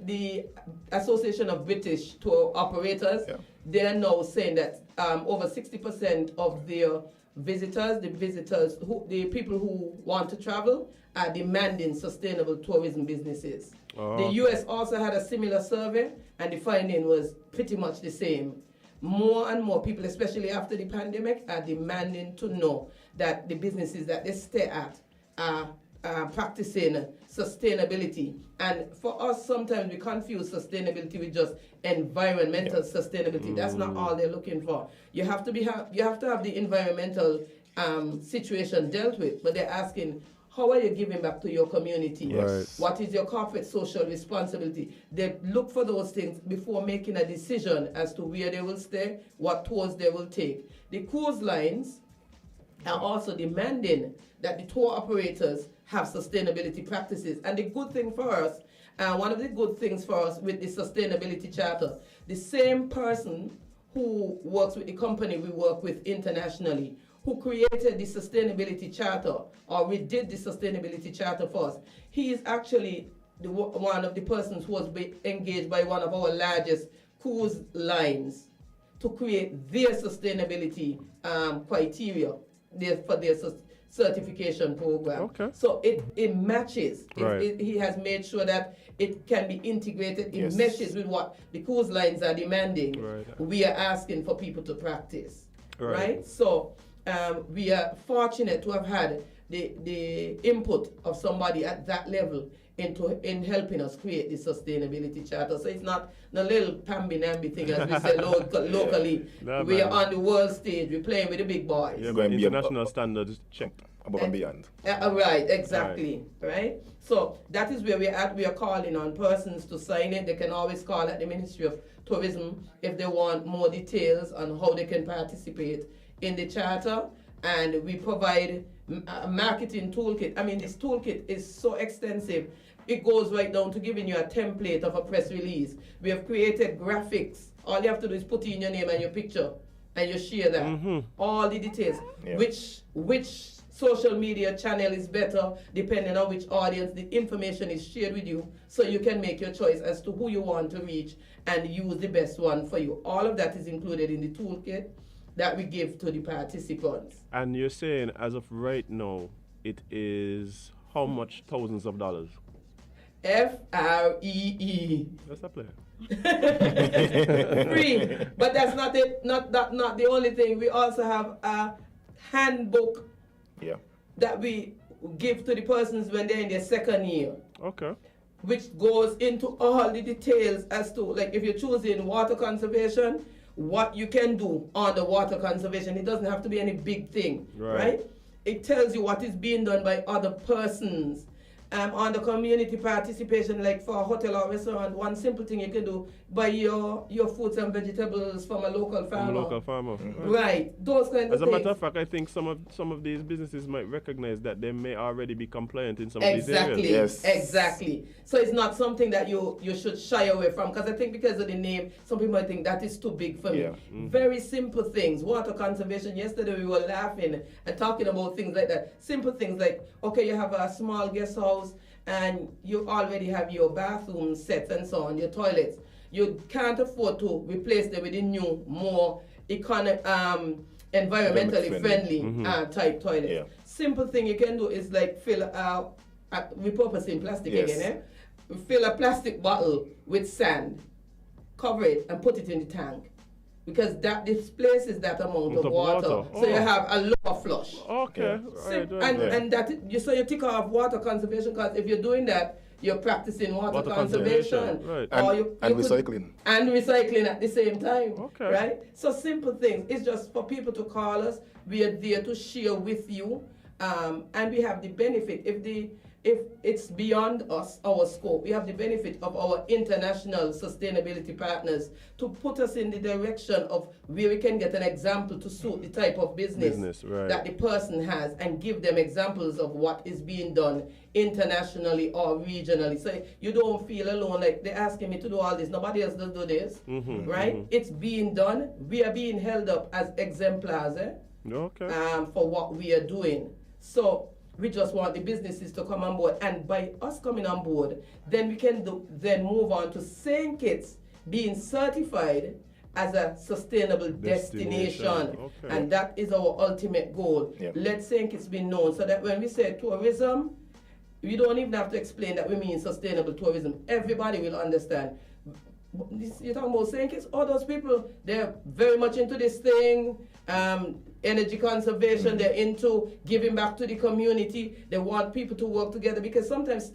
Speaker 10: The Association of British Tour Operators, they're now saying that over 60% of their visitors, the people who want to travel, are demanding sustainable tourism businesses. The US also had a similar survey, and the finding was pretty much the same. More and more people, especially after the pandemic, are demanding to know that the businesses that they stay at are practicing sustainability. And for us, sometimes we confuse sustainability with just environmental sustainability. That's not all they're looking for. You have to have the environmental situation dealt with, but they're asking, how are you giving back to your community?
Speaker 2: Yes.
Speaker 10: What is your corporate social responsibility? They look for those things before making a decision as to where they will stay, what tours they will take. The cruise lines are also demanding that the tour operators have sustainability practices. And the good thing for us, one of the good things for us with the Sustainability Charter, the same person who works with the company we work with internationally, who created the Sustainability Charter, or we did the Sustainability Charter for us, he is actually one of the persons who was engaged by one of our largest cruise lines to create their sustainability criteria for their certification program.
Speaker 2: Okay.
Speaker 10: So it matches.
Speaker 2: Right.
Speaker 10: He has made sure that it can be integrated. It meshes with what the cruise lines are demanding.
Speaker 2: Right.
Speaker 10: We are asking for people to practice.
Speaker 2: Right.
Speaker 10: So we are fortunate to have had the input of somebody at that level in helping us create the Sustainability Charter. So it's not a little pamby-namby thing, as we say locally.
Speaker 2: Nah,
Speaker 10: we are
Speaker 2: man.
Speaker 10: on the world stage. We're playing with the big boys.
Speaker 2: Yeah, but international standards checked.
Speaker 11: Above and beyond.
Speaker 10: Right, exactly. Right. So that is where we're at. We are calling on persons to sign in. They can always call at the Ministry of Tourism if they want more details on how they can participate in the charter. And we provide a marketing toolkit. I mean, this toolkit is so extensive. It goes right down to giving you a template of a press release. We have created graphics. All you have to do is put in your name and your picture, and you share that. All the details.
Speaker 11: Yeah.
Speaker 10: Which social media channel is better, depending on which audience the information is shared with you, so you can make your choice as to who you want to reach and use the best one for you. All of that is included in the toolkit that we give to the participants.
Speaker 2: And you're saying, as of right now, it is how much thousands of dollars?
Speaker 10: FREE.
Speaker 2: That's a player.
Speaker 10: Free. But that's not it. Not the only thing. We also have a handbook that we give to the persons when they're in their second year.
Speaker 2: Okay.
Speaker 10: Which goes into all the details as to, like, if you're choosing water conservation, what you can do on the water conservation. It doesn't have to be any big thing, right? It tells you what is being done by other persons. On the community participation, like for a hotel or restaurant, one simple thing you can do, buy your fruits and vegetables from a local farmer.
Speaker 2: From a local farmer.
Speaker 10: Right, those kinds of
Speaker 2: As
Speaker 10: things.
Speaker 2: a matter of fact, I think some of these businesses might recognize that they may already be compliant in some of these areas.
Speaker 10: Exactly. So it's not something that you should shy away from, because I think because of the name, some people might think that is too big for me. Very simple things. Water conservation. Yesterday we were laughing and talking about things like that. Simple things like, okay, you have a small guest house and you already have your bathroom sets and so on, your toilets. You can't afford to replace them with a new, more environmentally friendly type toilet. Simple thing you can do is like fill repurposing plastic again. Fill a plastic bottle with sand cover it and put it in the tank, because that displaces that amount of
Speaker 2: Of
Speaker 10: water.
Speaker 2: water.
Speaker 10: So you
Speaker 2: Oh.
Speaker 10: have a lower flush.
Speaker 2: Okay.
Speaker 10: Sim-
Speaker 2: Right,
Speaker 10: and
Speaker 2: yeah.
Speaker 10: and that so you take off water conservation, because if you're doing that, you're practicing water conservation.
Speaker 2: Right.
Speaker 10: Or
Speaker 11: And
Speaker 10: could-
Speaker 11: recycling.
Speaker 10: and recycling at the same time.
Speaker 2: Okay.
Speaker 10: Right? So simple things. It's just for people to call us. We are there to share with you. And we have the benefit, if it's beyond us, our scope, we have the benefit of our international sustainability partners to put us in the direction of where we can get an example to suit the type of business
Speaker 2: right.
Speaker 10: that the person has, and give them examples of what is being done internationally or regionally. So you don't feel alone, like they're asking me to do all this, nobody else does do this, right? It's being done. We are being held up as exemplars
Speaker 2: Okay.
Speaker 10: for what we are doing. So we just want the businesses to come on board, and by us coming on board, then we can then move on to St. Kitts being certified as a sustainable destination.
Speaker 2: Okay.
Speaker 10: And that is our ultimate goal.
Speaker 11: Yep.
Speaker 10: Let St. Kitts be known, so that when we say tourism, we don't even have to explain that we mean sustainable tourism. Everybody will understand. You're talking about St. Kitts, all those people, they're very much into this thing, energy conservation, they're into giving back to the community. They want people to work together, because sometimes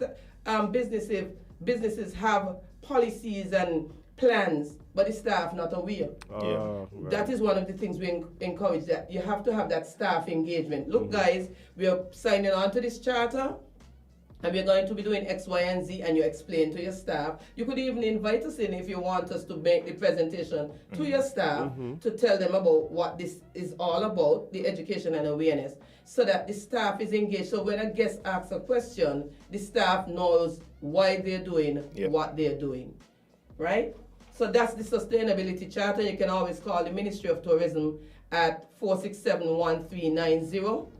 Speaker 10: businesses have policies and plans, but the staff not aware.
Speaker 2: Right.
Speaker 10: That is one of the things we encourage, that you have to have that staff engagement. Look, guys, we are signing on to this charter, and we're going to be doing X, Y, and Z, and you explain to your staff. You could even invite us in if you want us to make the presentation to your staff to tell them about what this is all about, the education and awareness, so that the staff is engaged. So when a guest asks a question, the staff knows why they're doing what they're doing, right? So that's the Sustainability Charter. You can always call the Ministry of Tourism at 467-1390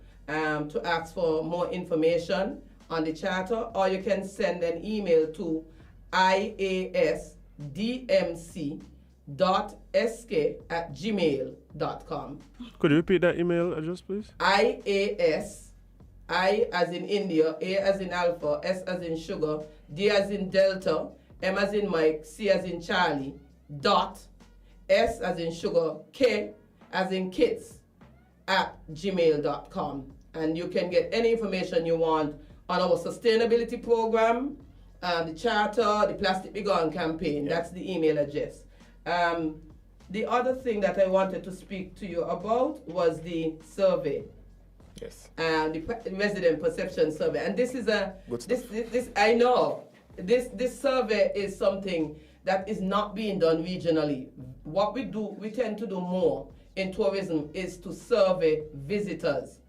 Speaker 10: to ask for more information on the charter, or you can send an email to iasdmc.sk@gmail.com.
Speaker 2: Could you repeat that email address, please?
Speaker 10: IAS, I as in India, A as in Alpha, S as in Sugar, D as in Delta, M as in Mike, C as in Charlie, dot, S as in Sugar, K as in Kids, @gmail.com. And you can get any information you want on our sustainability program, the charter, the Plastic Be Gone campaign. That's the email address. The other thing that I wanted to speak to you about was the survey.
Speaker 11: Yes.
Speaker 10: The resident perception survey. And this is
Speaker 11: Good
Speaker 10: this I know. This survey is something that is not being done regionally. What we tend to do more in tourism is to survey visitors.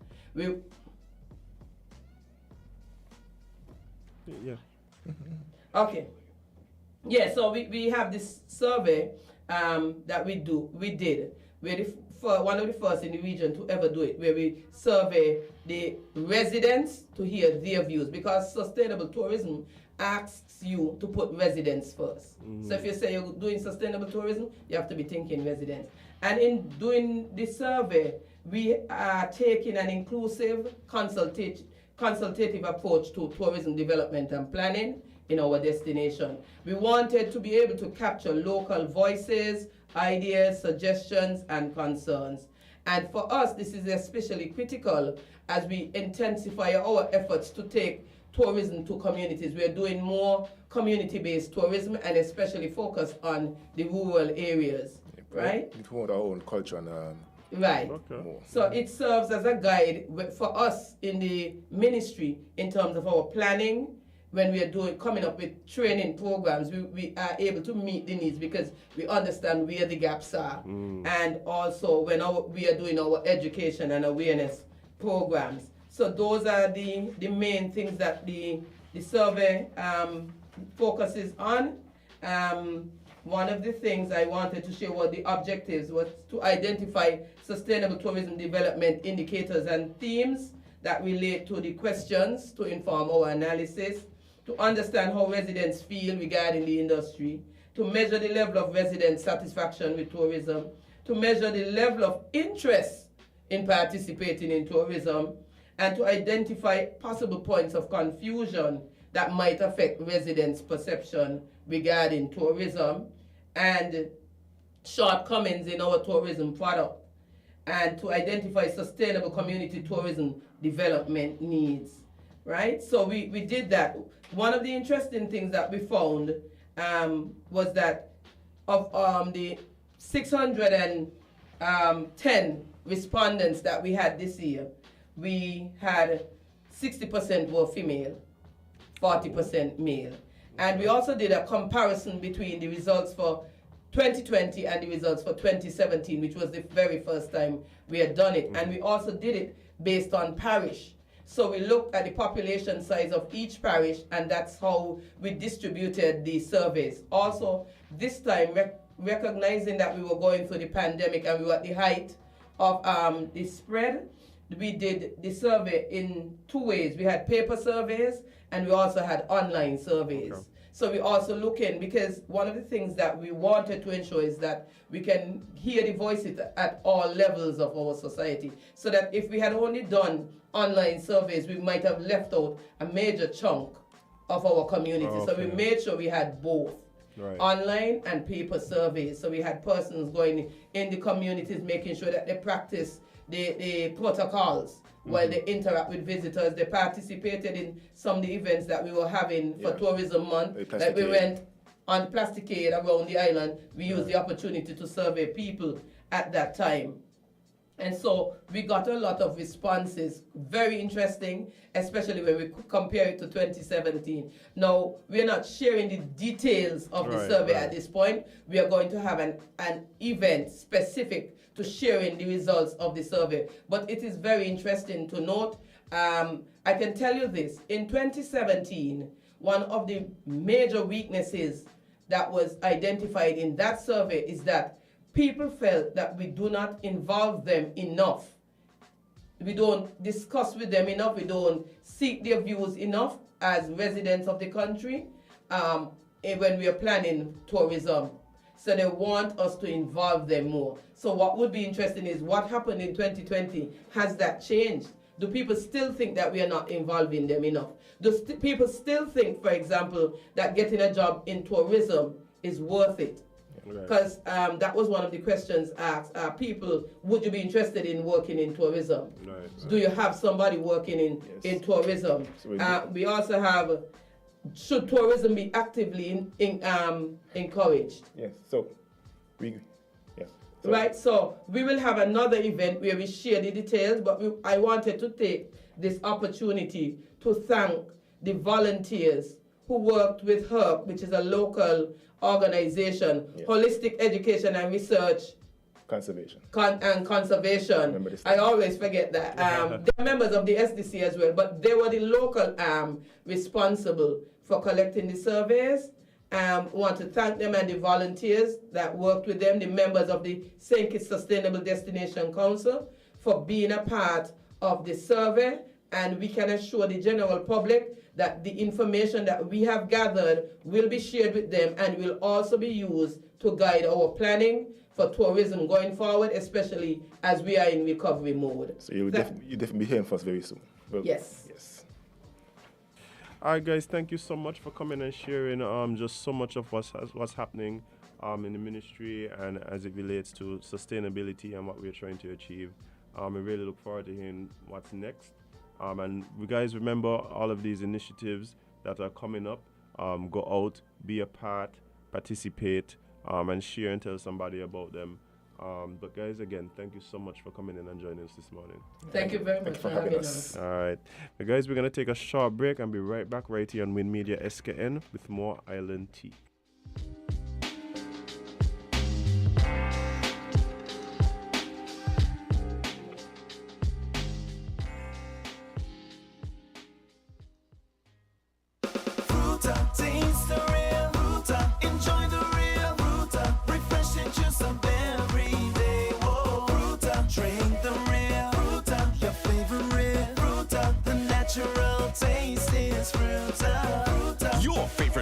Speaker 2: Yeah.
Speaker 10: Okay. Yeah, so we have this survey that we did. We're one of the first in the region to ever do it, where we survey the residents to hear their views, because sustainable tourism asks you to put residents first. So if you say you're doing sustainable tourism, you have to be thinking residents. And in doing this survey, we are taking an inclusive consultative approach to tourism development and planning in our destination. We wanted to be able to capture local voices, ideas, suggestions, and concerns. And for us, this is especially critical as we intensify our efforts to take tourism to communities. We're doing more community-based tourism, and especially focused on the rural areas, right?
Speaker 11: We promote our own culture and
Speaker 10: Right.
Speaker 11: more.
Speaker 10: So it serves as a guide for us in the ministry in terms of our planning. When we are coming up with training programs, we are able to meet the needs, because we understand where the gaps are. And also when we are doing our education and awareness programs. So those are the main things that the survey focuses on. One of the things I wanted to share was the objectives was to identify sustainable tourism development indicators and themes that relate to the questions to inform our analysis, to understand how residents feel regarding the industry, to measure the level of resident satisfaction with tourism, to measure the level of interest in participating in tourism, and to identify possible points of confusion that might affect residents' perception regarding tourism, and shortcomings in our tourism product, and to identify sustainable community tourism development needs, right? So we did that. One of the interesting things that we found was that of the 610 respondents that we had this year, we had 60% were female, 40% male. And we also did a comparison between the results for 2020 and the results for 2017, which was the very first time we had done it. And we also did it based on parish. So we looked at the population size of each parish, and that's how we distributed the surveys. Also, this time, recognizing that we were going through the pandemic and we were at the height of the spread, we did the survey in two ways. We had paper surveys and we also had online surveys. Okay. So we also look in, because one of the things that we wanted to ensure is that we can hear the voices at all levels of our society. So that if we had only done online surveys, we might have left out a major chunk of our community. Okay. So we made sure we had both. Right. Online and paper surveys. So we had persons going in the communities, making sure that they practice the protocols while they interact with visitors. They participated in some of the events that we were having for Tourism Month. Like we went on Plasticade around the island. We used the opportunity to survey people at that time. And so we got a lot of responses, very interesting, especially when we compare it to 2017. Now, we're not sharing the details of the survey at this point. We are going to have an event specific to sharing the results of the survey. But it is very interesting to note. I can tell you this, in 2017, one of the major weaknesses that was identified in that survey is that people felt that we do not involve them enough. We don't discuss with them enough. We don't seek their views enough as residents of the country when we are planning tourism. So they want us to involve them more. So what would be interesting is what happened in 2020. Has that changed? Do people still think that we are not involving them enough? Do people still think, for example, that getting a job in tourism is worth it? Because that was one of the questions asked. People, would you be interested in working in tourism? Do you have somebody working in tourism? So we also have, should tourism be actively encouraged?
Speaker 11: Yes, so
Speaker 10: right, so we will have another event where we share the details, but I wanted to take this opportunity to thank the volunteers who worked with HERC, which is a local organization, Holistic Education and Research
Speaker 11: Conservation.
Speaker 10: Conservation. I always forget that. They're members of the SDC as well, but they were the local arm responsible for collecting the surveys. We want to thank them and the volunteers that worked with them, the members of the St. Kitts Sustainable Destination Council, for being a part of the survey. And we can assure the general public that the information that we have gathered will be shared with them and will also be used to guide our planning for tourism going forward, especially as we are in recovery mode.
Speaker 11: So you'll definitely be hearing from us very soon. Well,
Speaker 10: yes.
Speaker 2: All right, guys, thank you so much for coming and sharing just so much of what's happening in the ministry and as it relates to sustainability and what we're trying to achieve. I really look forward to hearing what's next. And you guys remember all of these initiatives that are coming up. Go out, be a part, participate, and share and tell somebody about them. But guys, again, thank you so much for coming in and joining us this morning.
Speaker 10: Thank you very much for having us.
Speaker 2: All right. But guys, we're going to take a short break and be right back right here on Wind Media SKN with more Island Tea.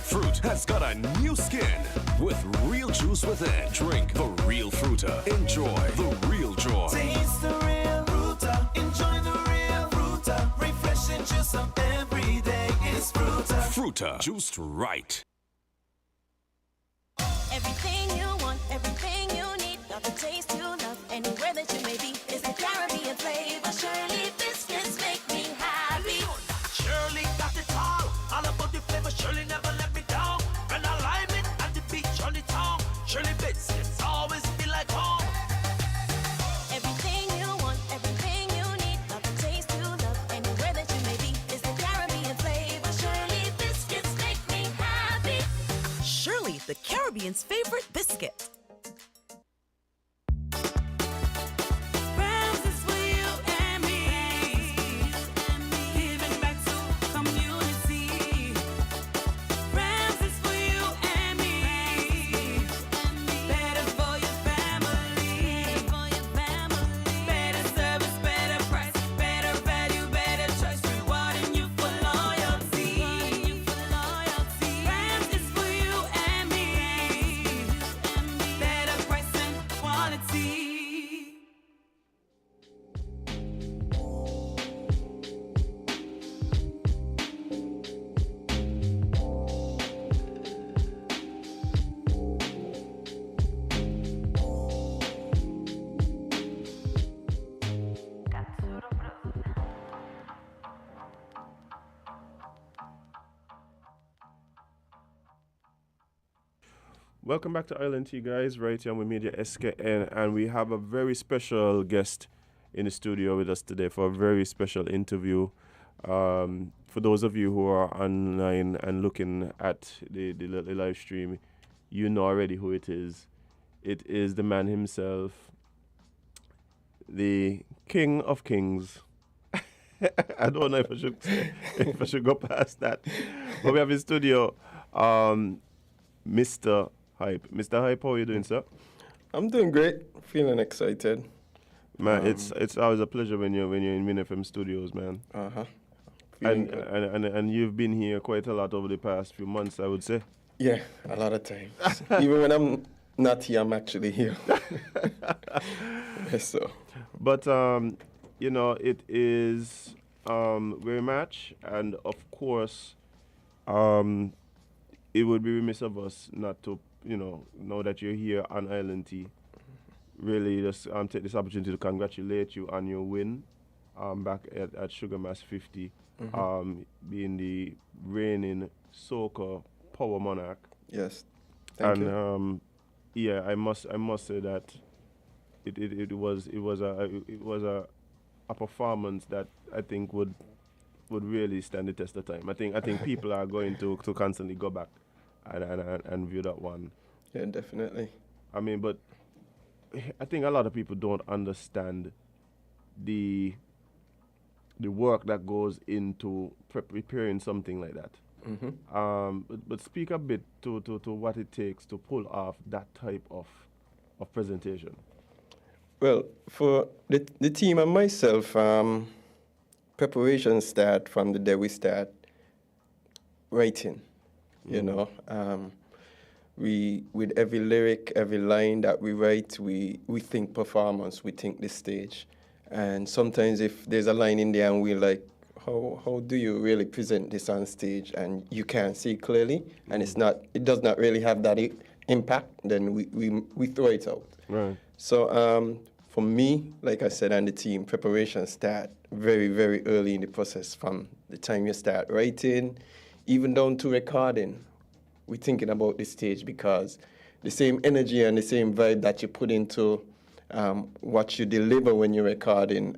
Speaker 12: Fruit has got a new skin with real juice within. Drink the real Fruta. Enjoy the real joy.
Speaker 13: Taste the real Fruta. Enjoy the real Fruta. Refreshing juice of every day is Fruta.
Speaker 12: Fruta, juiced right.
Speaker 13: Everything you may be. It's the Caribbean flavor. Shirley biscuits make me happy.
Speaker 14: Shirley got it all about the flavor. Shirley never let me down. When I lime it and the beach on the tongue. Shirley biscuits always feel like home.
Speaker 13: Everything you want, everything you need, got the taste you love, anywhere that you may be. It's the Caribbean flavor. Shirley biscuits make me happy.
Speaker 15: Shirley, the Caribbean's favorite biscuit.
Speaker 2: Welcome back to Island Tea, guys. Right here on Media SKN, and we have a very special guest in the studio with us today for a very special interview. For those of you who are online and looking at the live stream, you know already who it is. It is the man himself, the King of Kings. I don't know if I should go past that, but we have in studio, Mr. Hype. Mr. Hype, how are you doing, sir?
Speaker 16: I'm doing great. Feeling excited.
Speaker 2: Man, it's always a pleasure when you're in WinFM Studios, man. And you've been here quite a lot over the past few months, I would say.
Speaker 16: Yeah, a lot of times. Even when I'm not here, I'm actually here. So,
Speaker 2: but you know, it is very much, and of course, it would be remiss of us not to, you know that you're here on Island Tea. Really, just take this opportunity to congratulate you on your win back at Sugar Mass 50, being the reigning soca power monarch.
Speaker 16: Yes, thank you.
Speaker 2: And yeah, I must say that it was a performance that I think would really stand the test of time. I think people are going to constantly go back and view that one.
Speaker 16: Yeah, definitely.
Speaker 2: I mean, but I think a lot of people don't understand the work that goes into preparing something like that. But speak a bit to what it takes to pull off that type of presentation.
Speaker 16: Well, for the team and myself, preparation start from the day we start writing. You know, we with every lyric, every line that we write, we think performance, we think the stage, and sometimes if there's a line in there and we're like, how do you really present this on stage, and you can't see clearly, and it does not really have that impact, then we throw it out.
Speaker 2: Right.
Speaker 16: So for me, like I said, and the team, preparation start very, very early in the process, from the time you start writing, even down to recording. We're thinking about the stage, because the same energy and the same vibe that you put into what you deliver when you're recording,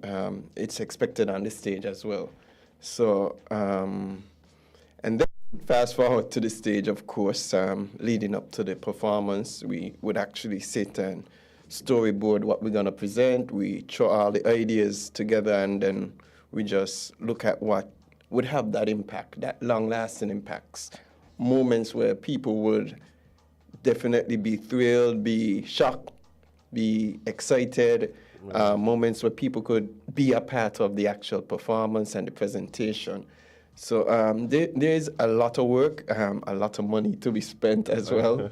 Speaker 16: it's expected on the stage as well. So, and then fast forward to the stage, of course, leading up to the performance, we would actually sit and storyboard what we're going to present. We throw all the ideas together, and then we just look at what would have that impact, that long-lasting impacts. Moments where people would definitely be thrilled, be shocked, be excited, moments where people could be a part of the actual performance and the presentation. So there's a lot of work, a lot of money to be spent as well.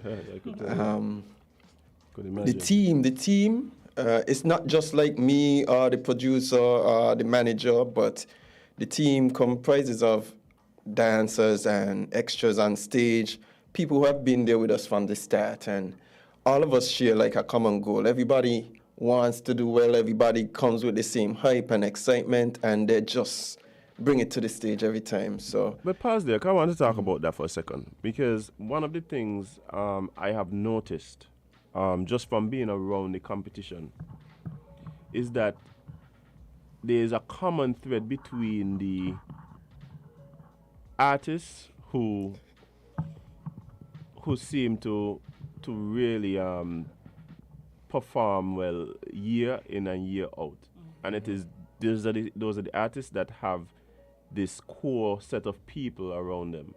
Speaker 16: The team, it's not just like me or the producer or the manager, but the team comprises of dancers and extras on stage, people who have been there with us from the start, and all of us share like a common goal. Everybody wants to do well. Everybody comes with the same hype and excitement, and they just bring it to the stage every time. So,
Speaker 2: But pause there, 'cause I want to talk about that for a second, because one of the things I have noticed just from being around the competition is that there is a common thread between the artists who seem to really perform well year in and year out, and it is those are the artists that have this core set of people around them.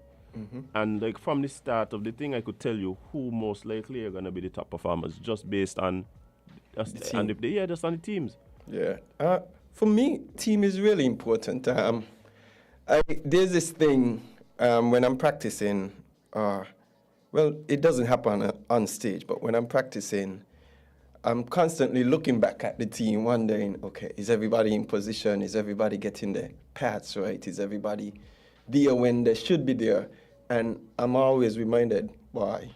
Speaker 2: And like from the start of the thing, I could tell you who most likely are gonna be the top performers just based on just on the teams.
Speaker 16: Yeah. For me, team is really important. There's this thing when I'm practicing. Well, it doesn't happen on stage, but when I'm practicing, I'm constantly looking back at the team, wondering, okay, is everybody in position? Is everybody getting their paths right? Is everybody there when they should be there? And I'm always reminded, boy,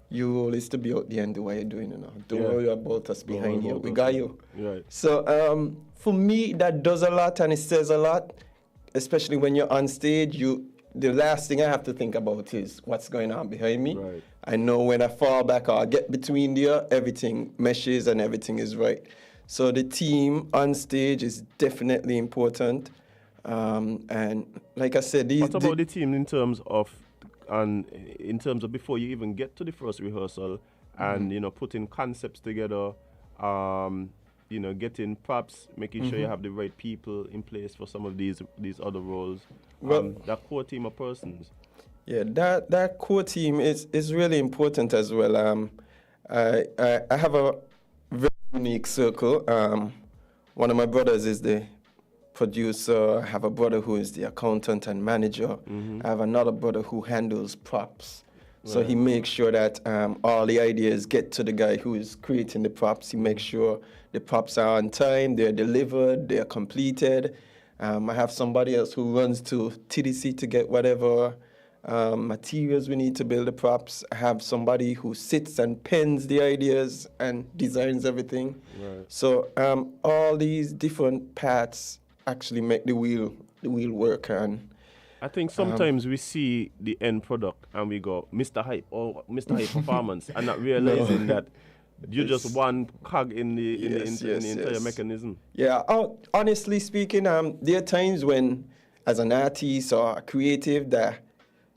Speaker 16: your role is to be out there and do what you're doing. Don't worry about us behind you. We got you.
Speaker 2: Right.
Speaker 16: So for me, that does a lot and it says a lot, especially when you're on stage. The last thing I have to think about is what's going on behind me.
Speaker 2: Right.
Speaker 16: I know when I fall back or I get between there, everything meshes and everything is right. So the team on stage is definitely important. And like I said,
Speaker 2: what about the team in terms of before you even get to the first rehearsal and putting concepts together, getting props, making sure you have the right people in place for some of these other roles.
Speaker 16: Well,
Speaker 2: that core team of persons.
Speaker 16: Yeah, that core team is really important as well. I have a very unique circle. One of my brothers is the producer. I have a brother who is the accountant and manager. I have another brother who handles props. So he makes sure that all the ideas get to the guy who is creating the props. He makes sure the props are on time, they're delivered, they're completed. I have somebody else who runs to TDC to get whatever materials we need to build the props. I have somebody who sits and pens the ideas and designs everything.
Speaker 2: Right.
Speaker 16: So all these different parts actually make the wheel work. And
Speaker 2: I think sometimes we see the end product and we go, Mr. Hype or Mr. Hype performance, and not realizing that you're just one cog in the entire mechanism.
Speaker 16: Yeah, honestly speaking, there are times when, as an artist or a creative, that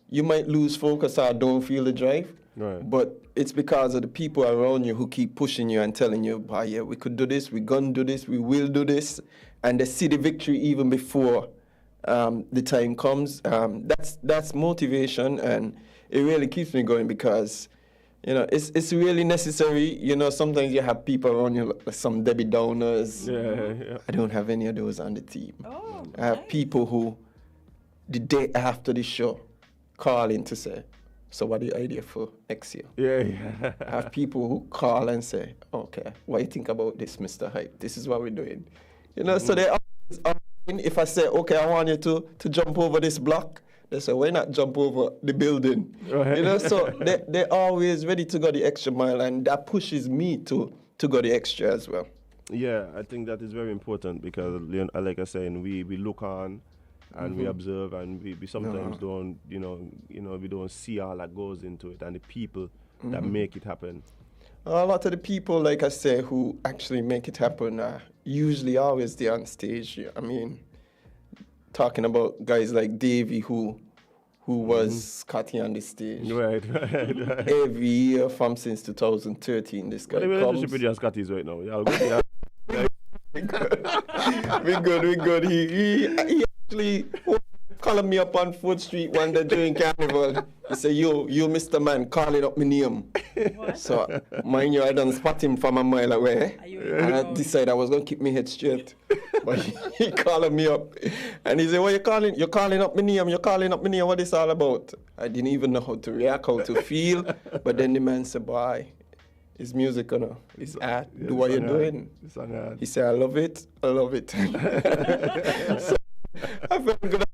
Speaker 16: you might lose focus or don't feel the drive.
Speaker 2: Right.
Speaker 16: But it's because of the people around you who keep pushing you and telling you, oh, yeah, we could do this, we're going to do this, we will do this. And they see the victory even before the time comes. That's motivation, and it really keeps me going because, it's really necessary. Sometimes you have people around you, like some Debbie Downers.
Speaker 2: Yeah.
Speaker 16: I don't have any of those on the team.
Speaker 3: Oh,
Speaker 16: I have people who, the day after the show, call in to say, so what are the idea for next year?
Speaker 2: Yeah.
Speaker 16: I have people who call and say, okay, what do you think about this, Mr. Hype? This is what we're doing. So they always, if I say, okay, I want you to jump over this block, they say, why not jump over the building?
Speaker 2: Right.
Speaker 16: So they're always ready to go the extra mile, and that pushes me to go the extra as well.
Speaker 2: Yeah, I think that is very important because, like I said, we look on and we observe, and we sometimes don't, we don't see all that goes into it, and the people that make it happen.
Speaker 16: A lot of the people, like I say, who actually make it happen are usually always there on stage. I mean, talking about guys like Davey, who was Scotty on the stage.
Speaker 2: Right.
Speaker 16: Every year since 2013, this guy
Speaker 2: What the
Speaker 16: comes.
Speaker 2: relationship with your Scotty is right now? Yeah,
Speaker 16: we good. He actually called me up on 4th Street one day during Carnival. He said, you Mr. Man, calling up my name. So, mind you, I done spot him from a mile away. And I decided I was going to keep my head straight. But he called me up. And he said, what you calling? You're calling up my name. You're calling up my name. What is all about? I didn't even know how to react, how to feel. But then the man said, boy, it's music, it's art. Do what you're doing. He said, I love it. So I felt good.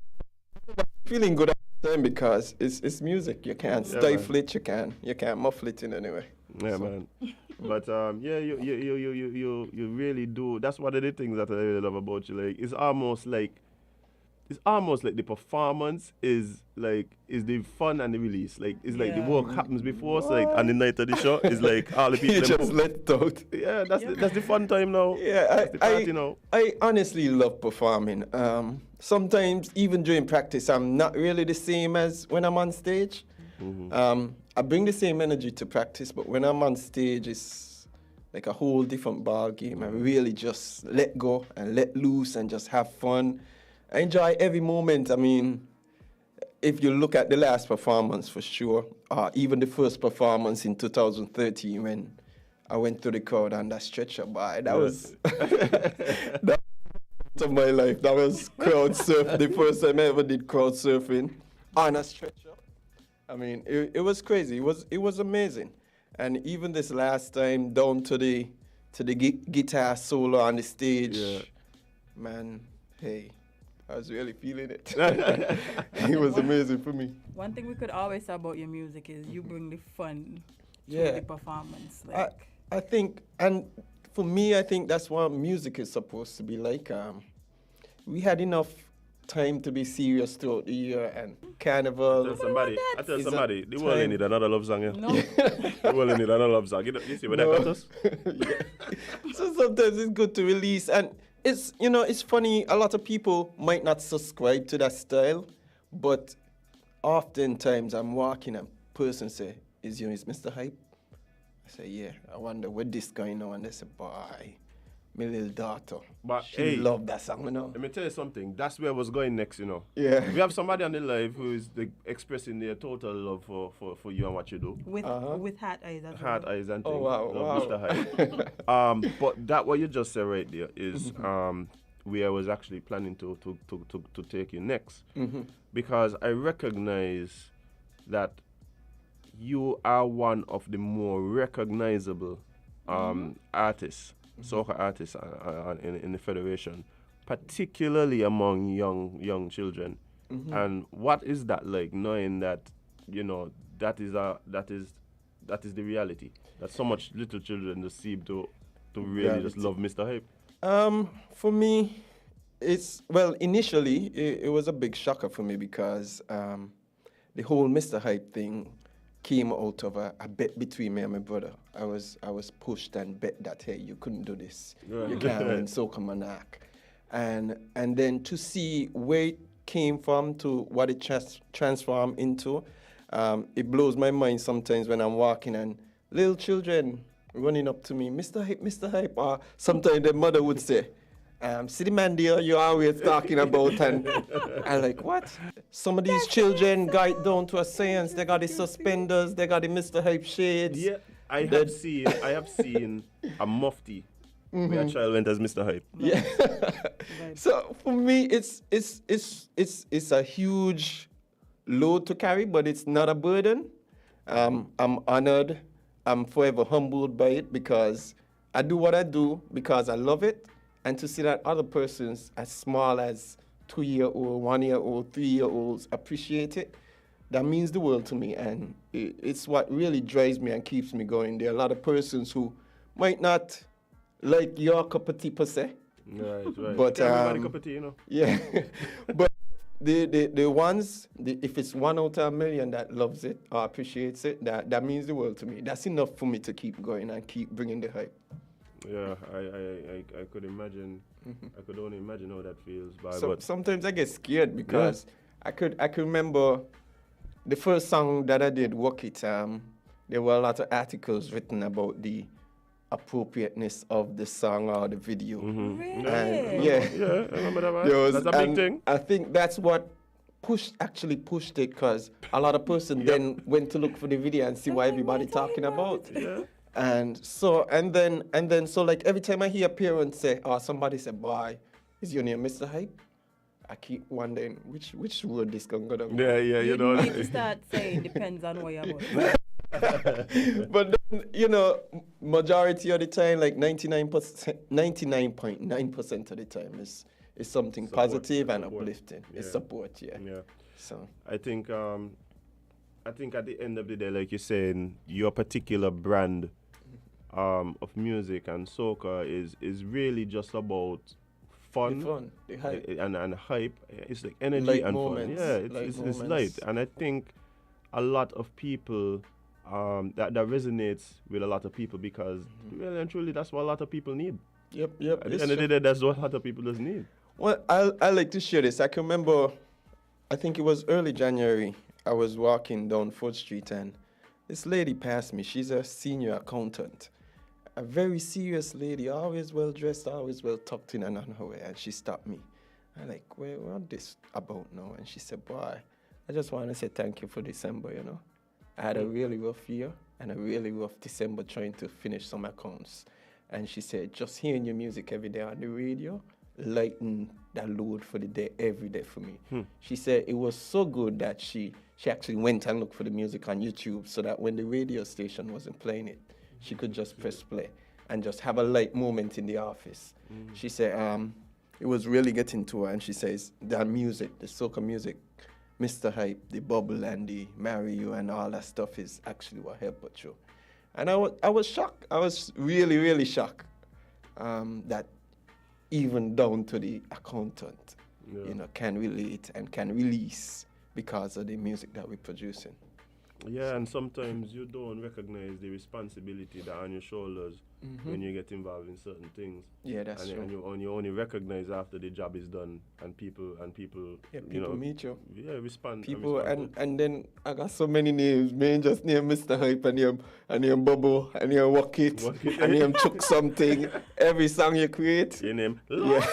Speaker 16: Feeling good at the time because it's music. You can't stifle it. You can't muffle it in any way.
Speaker 2: Yeah, man. But yeah, you really do. That's one of the things that I really love about you. Like it's almost like the performance is the fun and the release. Like it's like the work happens before, so like on the night of the show, it's like all the people
Speaker 16: You
Speaker 2: them
Speaker 16: just
Speaker 2: come.
Speaker 16: let it out.
Speaker 2: Yeah, that's the fun time now.
Speaker 16: Yeah,
Speaker 2: That's the party now.
Speaker 16: I honestly love performing. Sometimes even during practice, I'm not really the same as when I'm on stage. I bring the same energy to practice, but when I'm on stage, it's like a whole different ball game. I really just let go and let loose and just have fun. I enjoy every moment. I mean, if you look at the last performance for sure, even the first performance in 2013 when I went to the crowd on that stretcher, boy, that was that was of my life. That was crowd surf. The first time I ever did crowd surfing on a stretcher. I mean, it was crazy. It was amazing. And even this last time down to the guitar solo on the stage, man, hey, I was really feeling it. It was amazing for me.
Speaker 3: One thing we could always say about your music is you bring the fun to the performance.
Speaker 16: I think, and for me, I think that's what music is supposed to be like. We had enough time to be serious throughout the year, and Carnival.
Speaker 2: I tell somebody, the world need another love song. Yeah? No. The world need another love song. You see what that got us?
Speaker 16: So sometimes it's good to release, and it's it's funny. A lot of people might not subscribe to that style, but oftentimes I'm walking and person say, "Is Mr. Hype?" I say, "Yeah." I wonder what this guy know, and they say, "Boy, my little daughter,
Speaker 2: but
Speaker 16: she love that song, you know."
Speaker 2: Let me tell you something. That's where I was going next, you know.
Speaker 16: Yeah.
Speaker 2: We have somebody on the live who is expressing their total love for you and what you do.
Speaker 3: With heart eyes.
Speaker 2: Heart eyes and things.
Speaker 16: Oh wow.
Speaker 2: Mr. Hype. But that what you just said right there is where I was actually planning to take you next, because I recognize that you are one of the more recognizable artists. Soca artists in the federation, particularly among young children. And what is that like, knowing that that is the reality, that so much little children just seem to really just love Mr. Hype? For me, initially it was a big shocker for me because the whole Mr. Hype thing came out of a bet between me and my brother. I was pushed and bet that, hey, you couldn't do this. You can't win Soca Monarch. And then to see where it came from to what it transformed into, it blows my mind sometimes when I'm walking and little children running up to me, Mr. Hype, Mr. Hype. Or sometimes the mother would say, City man dear, you're always talking about, and I'm like, what? Some of these children got down to a science. They got the suspenders, they got the Mr. Hype shades. Yeah, I have seen a mufti where a child went as Mr. Hype.
Speaker 16: Yeah. So for me, it's a huge load to carry, but it's not a burden. I'm honored. I'm forever humbled by it because I do what I do because I love it. And to see that other persons as small as 2-year-old, 1-year-old, 3-year-olds appreciate it, that means the world to me. And it's what really drives me and keeps me going. There are a lot of persons who might not like your cup of tea per se.
Speaker 2: Right.
Speaker 16: But
Speaker 2: everybody cup of tea, you know.
Speaker 16: Yeah. But the ones, if it's 1 out of 1,000,000 that loves it or appreciates it, that means the world to me. That's enough for me to keep going and keep bringing the hype.
Speaker 2: Yeah, I could imagine. I could only imagine how that feels.
Speaker 16: But sometimes I get scared because I could remember the first song that I did, Walk It. There were a lot of articles written about the appropriateness of the song or the video.
Speaker 3: Really?
Speaker 16: And
Speaker 2: yeah, I remember that one. That's a big thing.
Speaker 16: I think that's what pushed it because a lot of persons then went to look for the video and see what everybody talking about.
Speaker 2: Yeah.
Speaker 16: And then so like every time I hear parents say or somebody say, "Boy, is your name Mr. Hype?" I keep wondering which road this gonna go down.
Speaker 2: Yeah, you know.
Speaker 3: You need to start saying depends on what you're about.
Speaker 16: But then, majority of the time, like 99.9% of the time is something positive and uplifting. It's support, yeah. So
Speaker 2: I think at the end of the day, like you're saying, your particular brand of music and soca is really just about fun,
Speaker 16: The hype.
Speaker 2: and hype. It's like energy
Speaker 16: Light
Speaker 2: and
Speaker 16: moments,
Speaker 2: fun. Yeah,
Speaker 16: light
Speaker 2: it's
Speaker 16: moments.
Speaker 2: light, and I think a lot of people that resonates with a lot of people because really and truly that's what a lot of people need.
Speaker 16: Yep.
Speaker 2: At the
Speaker 16: it's
Speaker 2: end of the
Speaker 16: true.
Speaker 2: day, that's what a lot of people just need.
Speaker 16: Well, I like to share this. I can remember, I think it was early January. I was walking down 4th Street and this lady passed me. She's a senior accountant, a very serious lady, always well dressed, always well tucked in and on her way. And she stopped me. I'm like, what this about now? And she said, boy, I just want to say thank you for December, you know. I had a really rough year and a really rough December trying to finish some accounts. And she said, just hearing your music every day on the radio lightened that load for the day every day for me. She said it was so good that she actually went and looked for the music on YouTube so that when the radio station wasn't playing it, she could just press play and just have a light moment in the office. She said it was really getting to her, and she says that music, the soca music, Mr. Hype, the bubble and the marry you and all that stuff is actually what helped her through. And I was shocked. I was really, really shocked that even down to the accountant, you know, can relate and can release because of the music that we're producing.
Speaker 2: Yeah, and sometimes you don't recognize the responsibility that on your shoulders when you get involved in certain things.
Speaker 16: Yeah, that's true.
Speaker 2: And you only recognize after the job is done, and people
Speaker 16: Yeah,
Speaker 2: you know,
Speaker 16: meet you.
Speaker 2: Yeah, respond.
Speaker 16: People
Speaker 2: respond
Speaker 16: and then I got so many names. Man, just name Mr. Hype and name Bubble and name Walk It and name Chuck something. Every song you create.
Speaker 2: Your name.
Speaker 16: Yeah.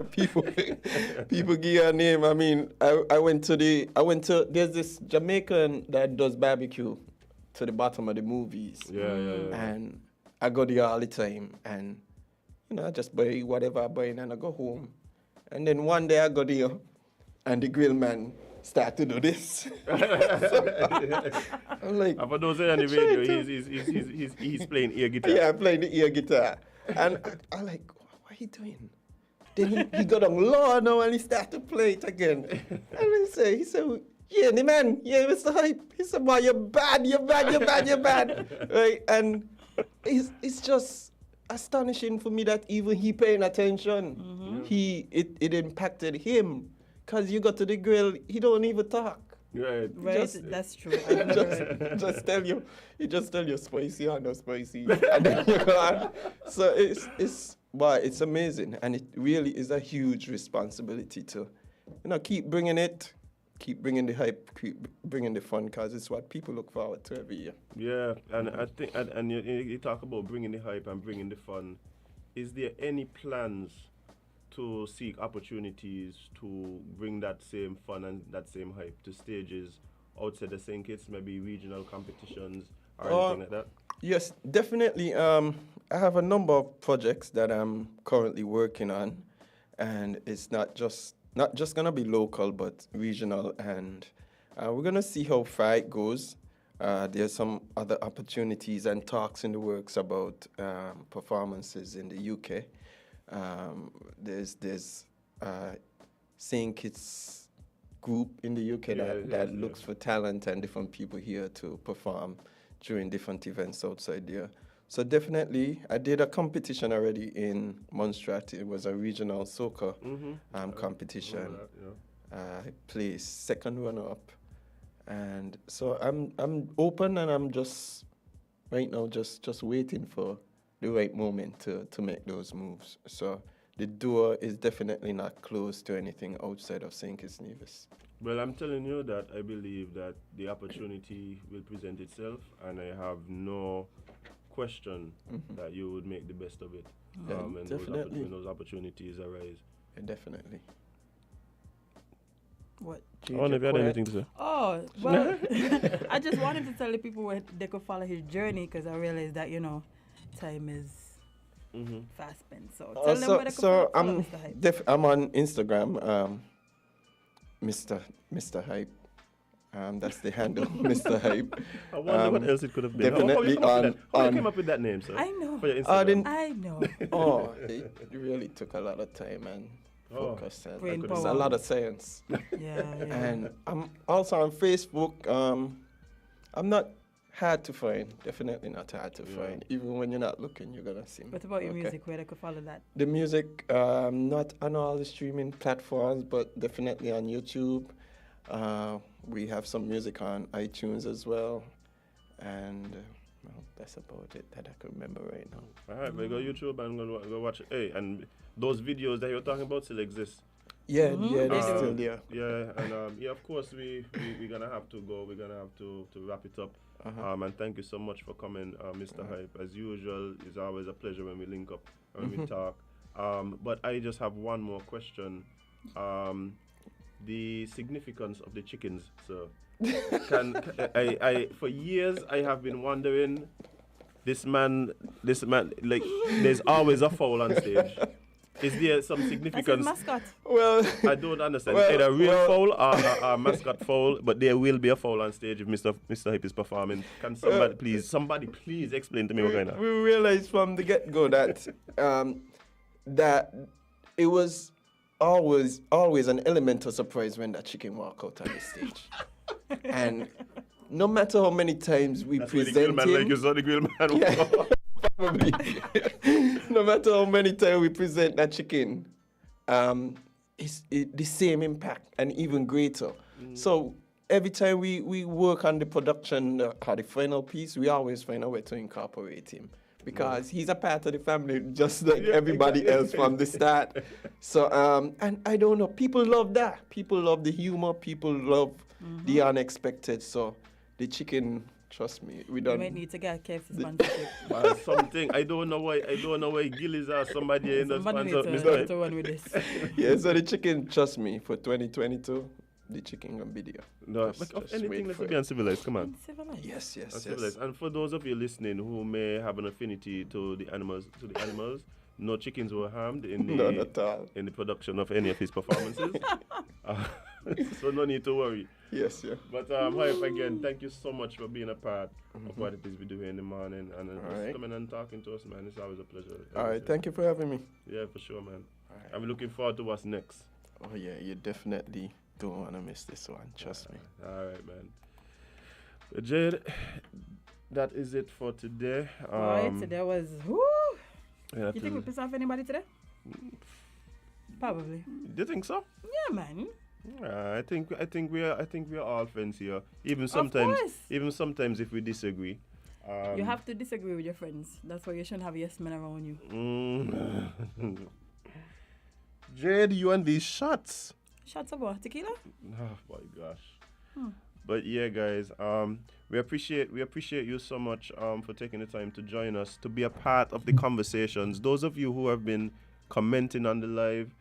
Speaker 16: people give you a name. I mean, I went to there's this Jamaican that does barbecue to the bottom of the movies.
Speaker 2: Yeah.
Speaker 16: And I go there all the time, and you know, I just buy whatever I buy and I go home. And then one day I go there, and the grill man start to do this. I'm like,
Speaker 2: and for those on the radio, he's playing air guitar.
Speaker 16: Yeah, I'm playing the air guitar. And I'm like, what are you doing? Then he got on low now and he started to play it again. And he said, yeah, the man, yeah, Mr. Hype. He said, boy, you're bad. Right? And it's just astonishing for me that even he paying attention. It impacted him. Because you go to the grill, he don't even talk.
Speaker 2: Right.
Speaker 3: That's true.
Speaker 16: just tell you spicy or no spicy, and then you go on. So it's amazing, and it really is a huge responsibility to, keep bringing the hype, keep bringing the fun, because it's what people look forward to every year.
Speaker 2: Yeah, and I think, and you talk about bringing the hype and bringing the fun. Is there any plans to seek opportunities to bring that same fun and that same hype to stages outside the St. Kitts, maybe regional competitions or anything like that?
Speaker 16: Yes, definitely. I have a number of projects that I'm currently working on, and it's not just gonna be local, but regional, and we're gonna see how far it goes. There's some other opportunities and talks in the works about performances in the UK. There's St. Kitts group in the UK that looks for talent and different people here to perform during different events outside there. So definitely, I did a competition already in Montserrat. It was a regional soca competition. I placed second runner-up, and so I'm open, and I'm just right now just waiting for the right moment to make those moves. So the door is definitely not closed to anything outside of St. Kitts Nevis.
Speaker 2: Well, I'm telling you that I believe that the opportunity will present itself, and I have no question that you would make the best of it
Speaker 16: definitely.
Speaker 2: When those opportunities arise.
Speaker 16: Yeah, definitely.
Speaker 3: What?
Speaker 2: I wonder if you had anything to say.
Speaker 3: Oh, well, I just wanted to tell the people where they could follow his journey, because I realized that, time is fast spent. So tell them where they could follow Mr. Hype.
Speaker 16: I'm on Instagram, Mr. Hype. That's the handle, Mr. Hype.
Speaker 2: I wonder what else it could have been.
Speaker 16: Definitely
Speaker 2: how you came up with that name, sir?
Speaker 3: I know.
Speaker 2: For your Instagram.
Speaker 3: I know.
Speaker 16: Oh, it really took a lot of time and focus. And there's a lot of science.
Speaker 3: Yeah.
Speaker 16: And I'm also on Facebook. I'm not Hard to find. Definitely not hard to find. Even when you're not looking, you're gonna see.
Speaker 3: What about your music? Where they could follow that?
Speaker 16: The music, not on all the streaming platforms, but definitely on YouTube. We have some music on iTunes as well, and well, that's about it that I can remember right now.
Speaker 2: All right, we go YouTube and go watch it. Hey, and those videos that you're talking about still exist.
Speaker 16: Yeah, they're still there.
Speaker 2: Yeah, and yeah, of course we're gonna have to go. We're gonna have to wrap it up. And thank you so much for coming, Mr. Hype. As usual, it's always a pleasure when we link up and we talk. But I just have one more question. The significance of the chickens, so I for years I have been wondering, this man, like, there's always a foul on stage. Is there some significance?
Speaker 3: That's his mascot.
Speaker 16: Well,
Speaker 2: I don't understand. Either real foul or mascot foul, but there will be a foul on stage if Mr. Hype is performing. Can somebody please explain to me what going on?
Speaker 16: We realized from the get-go that that it was always an element of surprise when that chicken walk out on the stage. And no matter how many times we present him,
Speaker 2: like you saw the grill man.
Speaker 16: Probably. No matter how many times we present that chicken, it's the same impact and even greater. So every time we work on the production or the final piece, we always find a way to incorporate him because he's a part of the family just like everybody else from the start. So and I don't know, people love that. People love the humor. People love the unexpected. So the chicken. Trust me, we don't.
Speaker 3: You might need to get KFC sponsorship.
Speaker 2: Something I don't know why Gillies or somebody in the sponsor.
Speaker 3: Somebody to run with this.
Speaker 16: Yeah, so the chicken, trust me, for 2022, the chicken gonna be there.
Speaker 2: No, just anything that's be uncivilized. Come on.
Speaker 3: Uncivilized.
Speaker 16: Yes.
Speaker 2: Uncivilized. And for those of you listening who may have an affinity to the animals, no chickens were harmed in the production of any of his performances. So no need to worry.
Speaker 16: Yes, yeah.
Speaker 2: But Hype, again, thank you so much for being a part of what it is we do here in the morning and just coming and talking to us, man. It's always a pleasure.
Speaker 16: All right, thank you for having me.
Speaker 2: Yeah, for sure, man. I'm looking forward to what's next.
Speaker 16: Oh yeah, you definitely don't want to miss this one. Trust me.
Speaker 2: All right, man. But Jade, that is it for today.
Speaker 3: Today was. Woo!
Speaker 2: You
Speaker 3: think we pissed off anybody today? Probably.
Speaker 2: Do you think so?
Speaker 3: Yeah, man.
Speaker 2: I think we are all friends here. Even sometimes if we disagree.
Speaker 3: You have to disagree with your friends. That's why you shouldn't have yes men around you.
Speaker 2: Jade, you and these shots.
Speaker 3: Shots of what? Tequila?
Speaker 2: Oh my gosh. But yeah, guys, we appreciate you so much for taking the time to join us, to be a part of the conversations. Those of you who have been commenting on the live,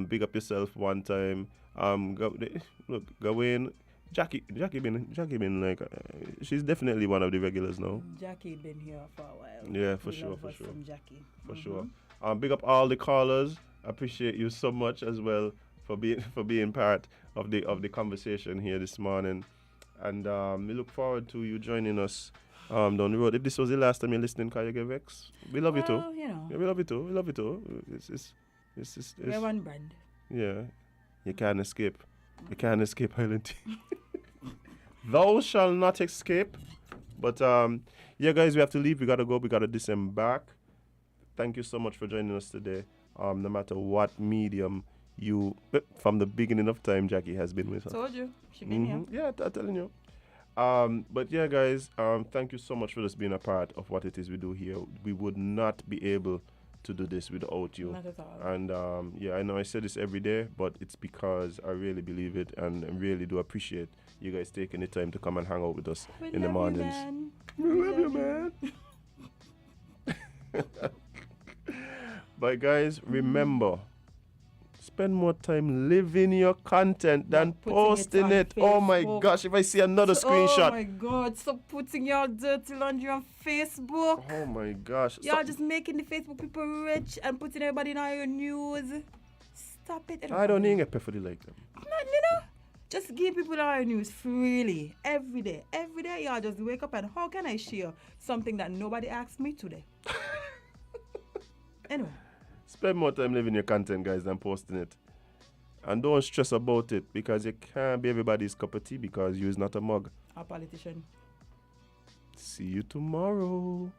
Speaker 2: big up yourself one time. Gawain, Jackie been like, she's definitely one of the regulars now.
Speaker 3: Jackie been here for a while.
Speaker 2: Yeah, for sure.
Speaker 3: Jackie.
Speaker 2: For sure. Big up all the callers. Appreciate you so much as well for being part of the conversation here this morning, and we look forward to you joining us down the road. If this was the last time you're listening, can you get vexed? We love you too.
Speaker 3: You know.
Speaker 2: Yeah, we love you too. It's
Speaker 3: we're one brand.
Speaker 2: Yeah, you can't escape. You can't escape Island Tea. Thou shall not escape. But yeah, guys, we have to leave. We gotta go. We gotta disembark. Thank you so much for joining us today. No matter what medium you, from the beginning of time, Jackie has been with us.
Speaker 3: Told you, she been here.
Speaker 2: Yeah, I'm telling you. But yeah, guys, thank you so much for just being a part of what it is we do here. We would not be able to do this without you.
Speaker 3: Not at all.
Speaker 2: And yeah, I know I say this every day, but it's because I really believe it and I really do appreciate you guys taking the time to come and hang out with us in the mornings.
Speaker 3: We love you, man.
Speaker 2: But guys, remember, spend more time living your content than posting it. Oh my gosh, if I see another screenshot.
Speaker 3: Oh my God, stop putting your dirty laundry on Facebook.
Speaker 2: Oh my gosh.
Speaker 3: Y'all just making the Facebook people rich and putting everybody in all your news. Stop it.
Speaker 2: I don't even get paid for the like them.
Speaker 3: You know, just give people all your news freely. Every day. Every day, y'all just wake up and how can I share something that nobody asked me today? Anyway.
Speaker 2: Spend more time living your content, guys, than posting it. And don't stress about it because you can't be everybody's cup of tea because you is not a mug.
Speaker 3: A politician.
Speaker 2: See you tomorrow.